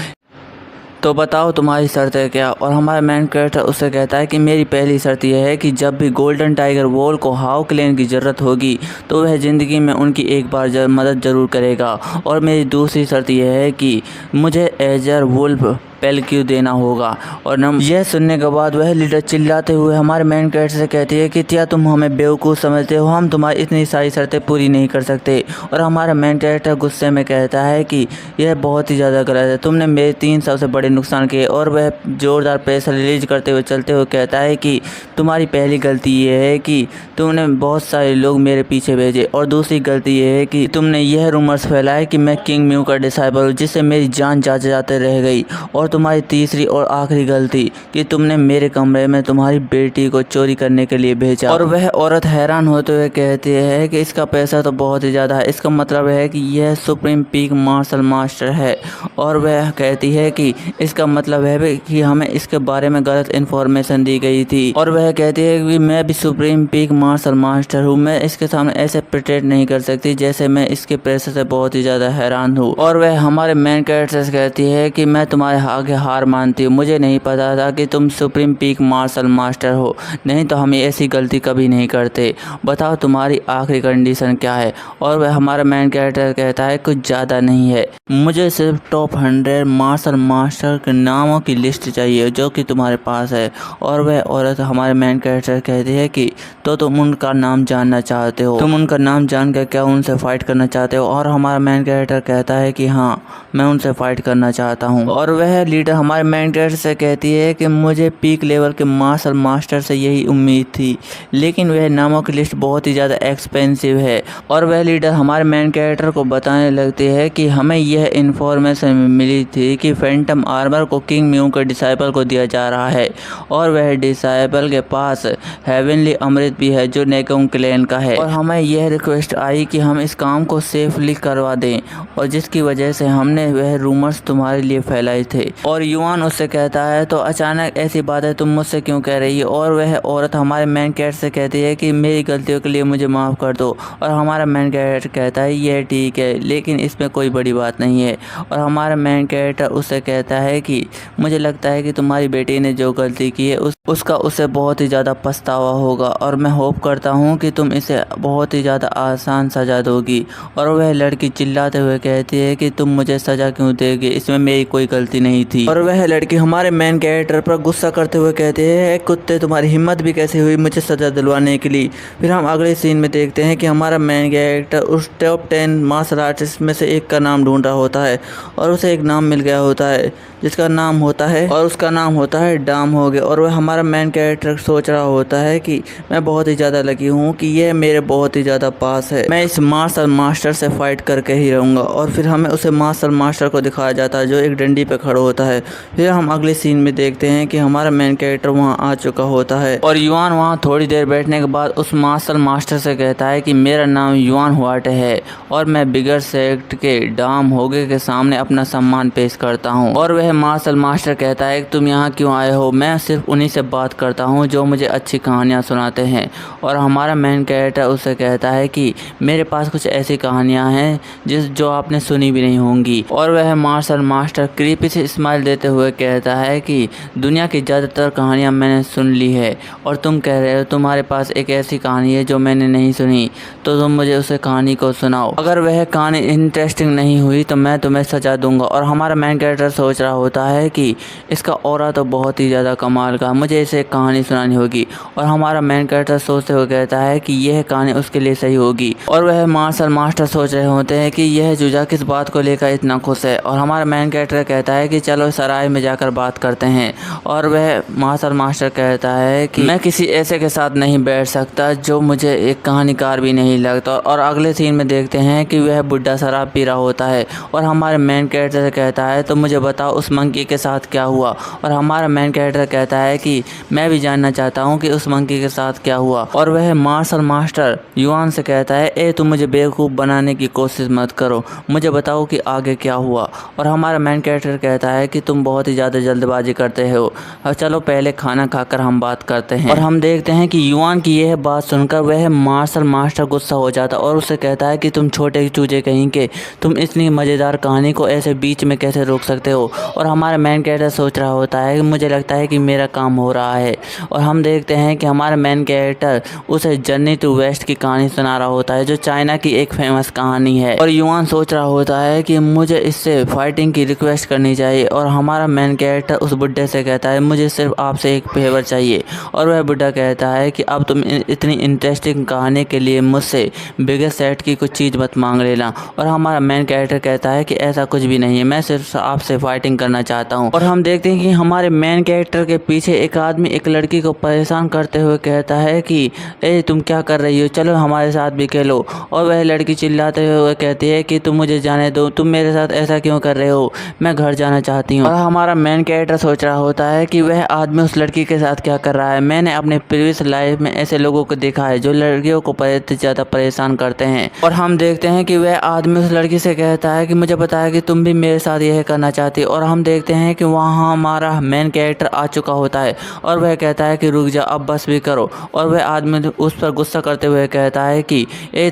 तो बताओ तुम्हारी शर्त है क्या। और हमारा मेन कैरेक्टर उससे कहता है कि मेरी पहली शर्त यह है कि जब भी गोल्डन टाइगर वॉल को हाउ क्लैन की ज़रूरत होगी तो वह ज़िंदगी में उनकी एक बार मदद ज़रूर करेगा। और मेरी दूसरी शर्त यह है कि मुझे एजर वुल्फ पेलक्यू देना होगा। और यह सुनने के बाद वह लीडर चिल्लाते हुए हमारे मेन कैरेक्टर से कहती है कि क्या तुम हमें बेवकूफ़ समझते हो, हम तुम्हारी इतनी सारी शर्तें पूरी नहीं कर सकते। और हमारा मेन कैरेक्टर गुस्से में कहता है कि यह बहुत ही ज़्यादा गलत है, तुमने मेरे 3 सबसे बड़े नुकसान किए। और वह ज़ोरदार पैसा रिलीज करते हुए चलते हुए कहता है कि तुम्हारी पहली गलती यह है कि तुमने बहुत सारे लोग मेरे पीछे भेजे और दूसरी गलती यह है कि तुमने यह रूमर्स फैलाए कि मैं किंग म्यू का डिसाइबल हूँ जिससे मेरी जान जाते जाते रह गई। और तुम्हारी तीसरी और आखिरी गलती कि तुमने मेरे कमरे में तुम्हारी बेटी को चोरी करने के लिए भेजा। और वह औरत हैरान होते हुए कहती है कि इसका पैसा तो बहुत ही ज़्यादा है, इसका मतलब है कि यह सुप्रीम पीक मार्शल मास्टर है। और वह कहती है कि इसका मतलब है कि हमें इसके बारे में गलत इन्फॉर्मेशन दी गई थी। और वह कहती है कि मैं भी सुप्रीम पीक मार्शल मास्टर हूँ, मैं इसके सामने ऐसे प्रिटेंड नहीं कर सकती जैसे मैं इसके प्रेशर से बहुत ही ज़्यादा हैरान हूँ। और वह हमारे मेन कैरेक्टर से कहती है कि मैं तुम्हारे आगे हार मानती हूँ, मुझे नहीं पता था कि तुम सुप्रीम पीक मार्शल मास्टर हो, नहीं तो हम ऐसी गलती कभी नहीं करते। बताओ तुम्हारी आखिरी कंडीशन क्या है। और वह हमारा मेन कैरेक्टर कहता है कुछ ज़्यादा नहीं है, मुझे सिर्फ टॉप 100 मार्शल मास्टर के नामों की लिस्ट चाहिए जो कि तुम्हारे पास है। और वह औरत हमारे मेन कैरेक्टर कहती है कि तो तुम उनका नाम जानना चाहते हो, तुम उनका नाम जानकर क्या उनसे फाइट करना चाहते हो। और हमारा मेन कैरेक्टर कहता है कि हाँ, मैं उनसे फाइट करना चाहता हूँ। और वह लीडर हमारे मेन कैरेक्टर से कहती है कि मुझे पीक लेवल के मार्शल मास्टर से यही उम्मीद थी, लेकिन वह नामों की लिस्ट बहुत ही ज़्यादा एक्सपेंसिव है। और वह लीडर हमारे मेन कैरेक्टर को बताने लगती है कि हमें यह इन्फॉर्मेशन मिली थी कि फैंटम आर्मर को किंग म्यू के डिसाइपल को दिया जा रहा है, और वह डिसाइपल के पास हेवनली अमृत भी है जो नेकोंग क्लैन का है। और हमें यह रिक्वेस्ट आई कि हम इस काम को सेफली करवा दें, और जिसकी वजह से हमने वह रूमर्स तुम्हारे लिए फैलाए थे। और युआन उससे कहता है तो अचानक ऐसी बातें तुम मुझसे क्यों कह रही हो। और वह औरत हमारे मेन कैरेक्टर से कहती है कि मेरी गलतियों के लिए मुझे माफ़ कर दो। और हमारा मेन कैरेक्टर कहता है यह ठीक है, लेकिन इसमें कोई बड़ी बात नहीं है। और हमारा मेन कैरेक्टर उससे कहता है कि मुझे लगता है कि तुम्हारी बेटी ने जो गलती की है उसका उसे बहुत ही ज़्यादा पछतावा होगा, और मैं होप करता हूँ कि तुम इसे बहुत ही ज़्यादा आसान सज़ा दोगी। और वह लड़की चिल्लाते हुए कहती है कि तुम मुझे सज़ा क्यों देगी, इसमें मेरी कोई गलती नहीं थी। और वह लड़की हमारे मेन कैरेक्टर पर गुस्सा करते हुए कहती है कुत्ते, तुम्हारी हिम्मत भी कैसे हुई मुझे सज़ा दिलवाने के लिए। फिर हम अगले सीन में देखते हैं कि हमारा मेन कैरेक्टर उस टॉप 10 मार्शल आर्टिस्ट में से एक का नाम ढूंढ रहा होता है, और उसे एक नाम मिल गया होता है जिसका नाम होता है, और उसका नाम होता है डाम हो गया। और वह हमारा मेन कैरेक्टर सोच रहा होता है कि मैं बहुत ही ज़्यादा लकी हूँ कि यह मेरे बहुत ही ज़्यादा पास है, मैं इस मार्शल मास्टर से फाइट करके ही रहूँगा। और फिर हमें उसे मार्शल मास्टर को दिखाया जाता है जो एक डंडी पे खड़ा होता है। फिर हम अगले सीन में देखते हैं कि हमारा मेन कैरेक्टर वहाँ आ चुका होता है, और युआन वहाँ थोड़ी देर बैठने के बाद उस मार्शल मास्टर से कहता है कि मेरा नाम युआन हुआटे है, और मैं बिगर सेक्ट के डाम होगे के सामने अपना सम्मान पेश करता हूँ। और वह मार्शल मास्टर कहता है कि तुम यहाँ क्यों आए हो, मैं सिर्फ उन्हीं से बात करता हूँ जो मुझे अच्छी कहानियाँ सुनाते हैं। और हमारा मेन कैरेक्टर उससे कहता है कि मेरे पास कुछ ऐसी कहानियाँ हैं जो आपने सुनी भी नहीं होंगी। और वह मार्शल मास्टर क्रीपी से स्माइल देते हुए कहता है कि दुनिया की ज़्यादातर कहानियाँ मैंने सुन ली है, और तुम कह रहे हो तुम्हारे पास एक ऐसी कहानी है जो मैंने नहीं सुनी, तो तुम मुझे उसे कहानी को सुनाओ। अगर वह कहानी इंटरेस्टिंग नहीं हुई तो मैं तुम्हें सजा दूंगा। और हमारा मेन कैरेक्टर सोच रहा होता है कि इसका ऑरा तो बहुत ही ज़्यादा कमाल का, मुझे इसे कहानी सुनानी होगी। और हमारा मेन कैरेक्टर सोचते हुए कहता है कि यह कहानी उसके लिए सही होगी। और वह मार्शल मास्टर सोच रहे होते हैं कि यह चूजा किस बात को लेकर इतना खुश है। और हमारा मेन कैरेक्टर कहता है कि चलो सराय में जाकर बात करते हैं। और वह मार्शल मास्टर कहता है कि मैं किसी ऐसे के साथ नहीं बैठ सकता जो मुझे एक कहानीकार भी नहीं लगता। और अगले सीन में देखते हैं कि वह बुढ़ा शराब पी रहा होता है, और हमारे मेन कैरेक्टर से कहता है तो मुझे बताओ उस मंकी के साथ क्या हुआ। और हमारा मेन कैरेक्टर कहता है कि मैं भी जानना चाहता हूँ कि उस मंकी के साथ क्या हुआ। और वह मार्शल मास्टर युआन से कहता है ए तुम मुझे बेवकूफ़ बनाने की कोशिश मत करो, मुझे बताओ कि आगे क्या हुआ। और हमारा मेन कैरेक्टर कहता है कि तुम बहुत ही ज़्यादा जल्दबाजी करते हो, और चलो पहले खाना खाकर हम बात करते हैं। और हम देखते हैं कि युआन की यह बात सुनकर वह मार्शल मास्टर गुस्सा हो जाता और उससे कहता है कि तुम छोटे चूजे कहीं के, तुम इतनी मज़ेदार कहानी को ऐसे बीच में कैसे रोक सकते हो। और हमारा मेन कैरेक्टर सोच रहा होता है कि मुझे लगता है कि मेरा काम हो रहा है। और हम देखते हैं कि हमारा मेन कैरेक्टर उसे जर्नी टू वेस्ट की कहानी सुना रहा होता है जो चाइना की एक फेमस कहानी है। और युआन सोच रहा होता है कि मुझे इससे फाइटिंग की रिक्वेस्ट करनी चाहिए। और हमारा मेन कैरेक्टर उस बुड्ढे से कहता है मुझे सिर्फ आपसे एक फेवर चाहिए। और वह बुड्ढा कहता है कि अब तुम इतनी इंटरेस्टिंग कहानी के लिए मुझसे बिगर सेट की कुछ चीज़ मत मांग लेना। और हमारा मेन कैरेक्टर कहता है कि ऐसा कुछ भी नहीं है, मैं सिर्फ आपसे फाइटिंग करना चाहता हूँ। और हम देखते हैं कि हमारे मेन कैरेक्टर के पीछे एक आदमी एक लड़की को परेशान करते हुए कहता है कि ए तुम क्या कर रही हो, चलो हमारे साथ भी खेलो। और वह लड़की चिल्लाते हुए कहती है कि तुम मुझे जाने दो, तुम मेरे साथ ऐसा क्यों कर रहे हो, मैं घर जाना चाहती चाहती हूँ। और हमारा मेन कैरेक्टर सोच रहा होता है कि वह आदमी उस लड़की के साथ क्या कर रहा है। मैंने अपने प्रीवियस लाइफ में ऐसे लोगों को देखा है जो लड़कियों को बहुत ज़्यादा परेशान करते हैं। और हम देखते हैं कि वह आदमी उस लड़की से कहता है कि मुझे पता है कि तुम भी मेरे साथ यह करना चाहती हो। और हम देखते हैं कि वहाँ हमारा मेन कैरेक्टर आ चुका होता है और वह कहता है कि रुक जा, अब बस भी करो। और वह आदमी उस पर गुस्सा करते हुए कहता है कि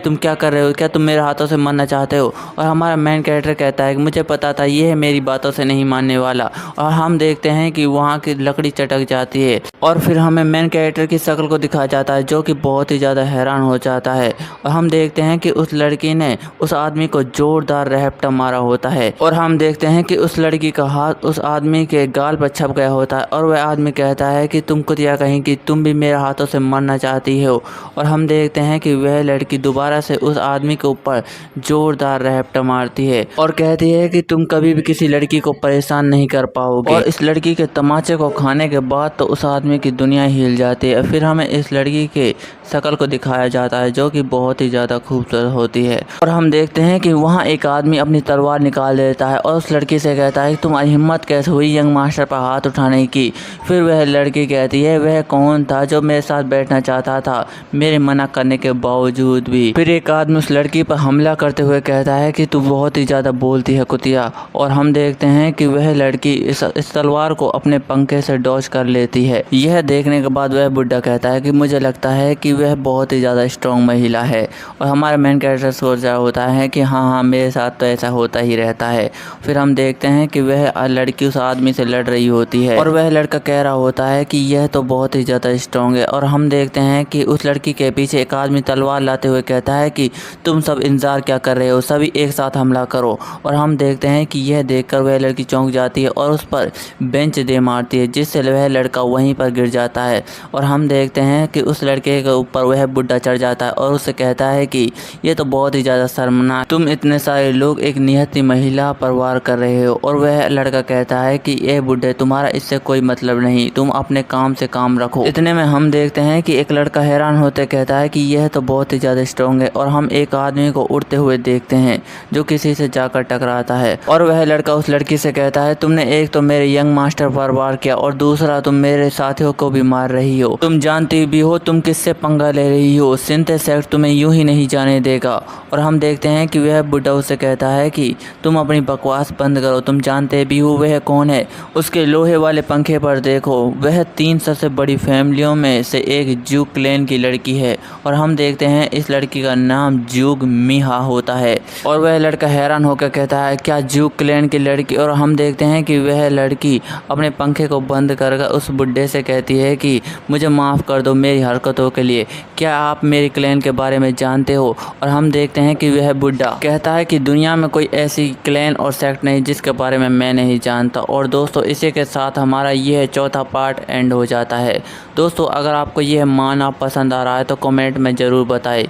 तुम क्या कर रहे हो, क्या तुम मेरे हाथों से मरना चाहते हो। और हमारा मेन कैरेक्टर कहता है कि मुझे पता था ये मेरी बातों से नहीं मानने वाला। और हम देखते हैं कि वहाँ की लकड़ी चटक जाती है और फिर हमें मेन कैरेक्टर की शक्ल को दिखाया जाता है जो कि बहुत ही ज़्यादा हैरान हो जाता है। और हम देखते हैं कि उस लड़की ने उस आदमी को जोरदार रैप्टा मारा होता है। और हम देखते हैं कि उस लड़की का हाथ उस आदमी के गाल पर छप गया होता है और वह आदमी कहता है कि तुम कुतिया कहीं कि तुम भी मेरे हाथों से मरना चाहती हो। और हम देखते हैं कि वह लड़की दोबारा से उस आदमी के ऊपर जोरदार रैप्टा मारती है और कहती है कि तुम कभी भी किसी लड़की को परेशान नहीं कर पाओगे। और इस लड़की के तमाचे को खाने के बाद तो उस आदमी की दुनिया हिल जाती है। फिर हमें इस लड़की के शक्ल को दिखाया जाता है जो कि बहुत ही ज़्यादा खूबसूरत होती है। और हम देखते हैं कि वहाँ एक आदमी अपनी तलवार निकाल लेता है और उस लड़की से कहता है कि तुम्हारी हिम्मत कैसे हुई यंग मास्टर पर हाथ उठाने की। फिर वह लड़की कहती है वह कौन था जो मेरे साथ बैठना चाहता था मेरे मना करने के बावजूद भी। फिर एक आदमी उस लड़की पर हमला करते हुए कहता है कि तू बहुत ही ज़्यादा बोलती है कुतिया। और हम देखते हैं कि वह लड़की इस तलवार को अपने पंखे से डॉज कर लेती है। यह देखने के बाद वह बुड्ढा कहता है कि मुझे लगता है कि वह बहुत ही ज़्यादा स्ट्रॉन्ग महिला है। और हमारा मेन कैरेक्टर सोच रहा होता है कि हाँ मेरे साथ तो ऐसा होता ही रहता है। फिर हम देखते हैं कि वह लड़की उस आदमी से लड़ रही होती है और वह लड़का कह रहा होता है कि यह तो बहुत ही ज़्यादा स्ट्रॉन्ग है। और हम देखते हैं कि उस लड़की के पीछे एक आदमी तलवार लाते हुए कहता है कि तुम सब इंतजार क्या कर रहे हो, सभी एक साथ हमला करो। और हम देखते हैं कि यह देखकर वह लड़की चौंक जाती है और उस पर बेंच दे मारती है जिससे वह लड़का वहीं पर गिर जाता है। और हम देखते हैं कि उस लड़के के ऊपर वह बुड्ढा चढ़ जाता है और उससे कहता है कि ये तो बहुत ही ज़्यादा शर्मनाक, तुम इतने सारे लोग एक निहत्थी महिला पर वार कर रहे हो। और वह लड़का कहता है कि ये बुड्ढे तुम्हारा इससे कोई मतलब नहीं, तुम अपने काम से काम रखो। इतने में हम देखते हैं कि एक लड़का हैरान होते कहता है कि यह तो बहुत ही ज़्यादा स्ट्रॉन्ग है। और हम एक आदमी को उड़ते हुए देखते हैं जो किसी से जाकर टकराता है और वह लड़का उस लड़की से कहता है तुमने एक तो मेरे यंग मास्टर पर वार किया और दूसरा तुम मेरे साथियों को भी मार रही हो, तुम जानती भी हो तुम किससे पंगा ले रही हो, सिंथेसेक्ट तुम्हें यूं ही नहीं जाने देगा। और हम देखते हैं कि वह बुड्ढा उससे कहता है कि तुम अपनी बकवास बंद करो, तुम जानते भी हो वह कौन है, उसके लोहे वाले पंखे पर देखो, वह 3 सबसे बड़ी फैमिलियों में से एक ज्यूक क्लैन की लड़की है। और हम देखते हैं इस लड़की का नाम ज्यूक मिहा होता है। और वह लड़का हैरान होकर कहता है क्या ज्यूक क्लैन की लड़की। और हम देखते हैं कि वह लड़की अपने पंखे को बंद कर उस बुड्ढे से कहती है कि मुझे माफ़ कर दो मेरी हरकतों के लिए, क्या आप मेरी क्लैन के बारे में जानते हो। और हम देखते हैं कि वह बुड्ढा कहता है कि दुनिया में कोई ऐसी क्लैन और सेक्ट नहीं जिसके बारे में मैं नहीं जानता। और दोस्तों इसी के साथ हमारा यह चौथा पार्ट एंड हो जाता है। दोस्तों अगर आपको यह माना पसंद आ रहा है तो कमेंट में ज़रूर बताएं।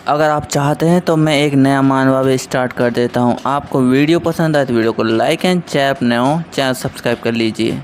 अगर आप चाहते हैं तो मैं एक नया मानवा भी स्टार्ट कर देता हूं। आपको वीडियो पसंद आए तो वीडियो को लाइक एंड चैनल नए हो चैनल सब्सक्राइब कर लीजिए।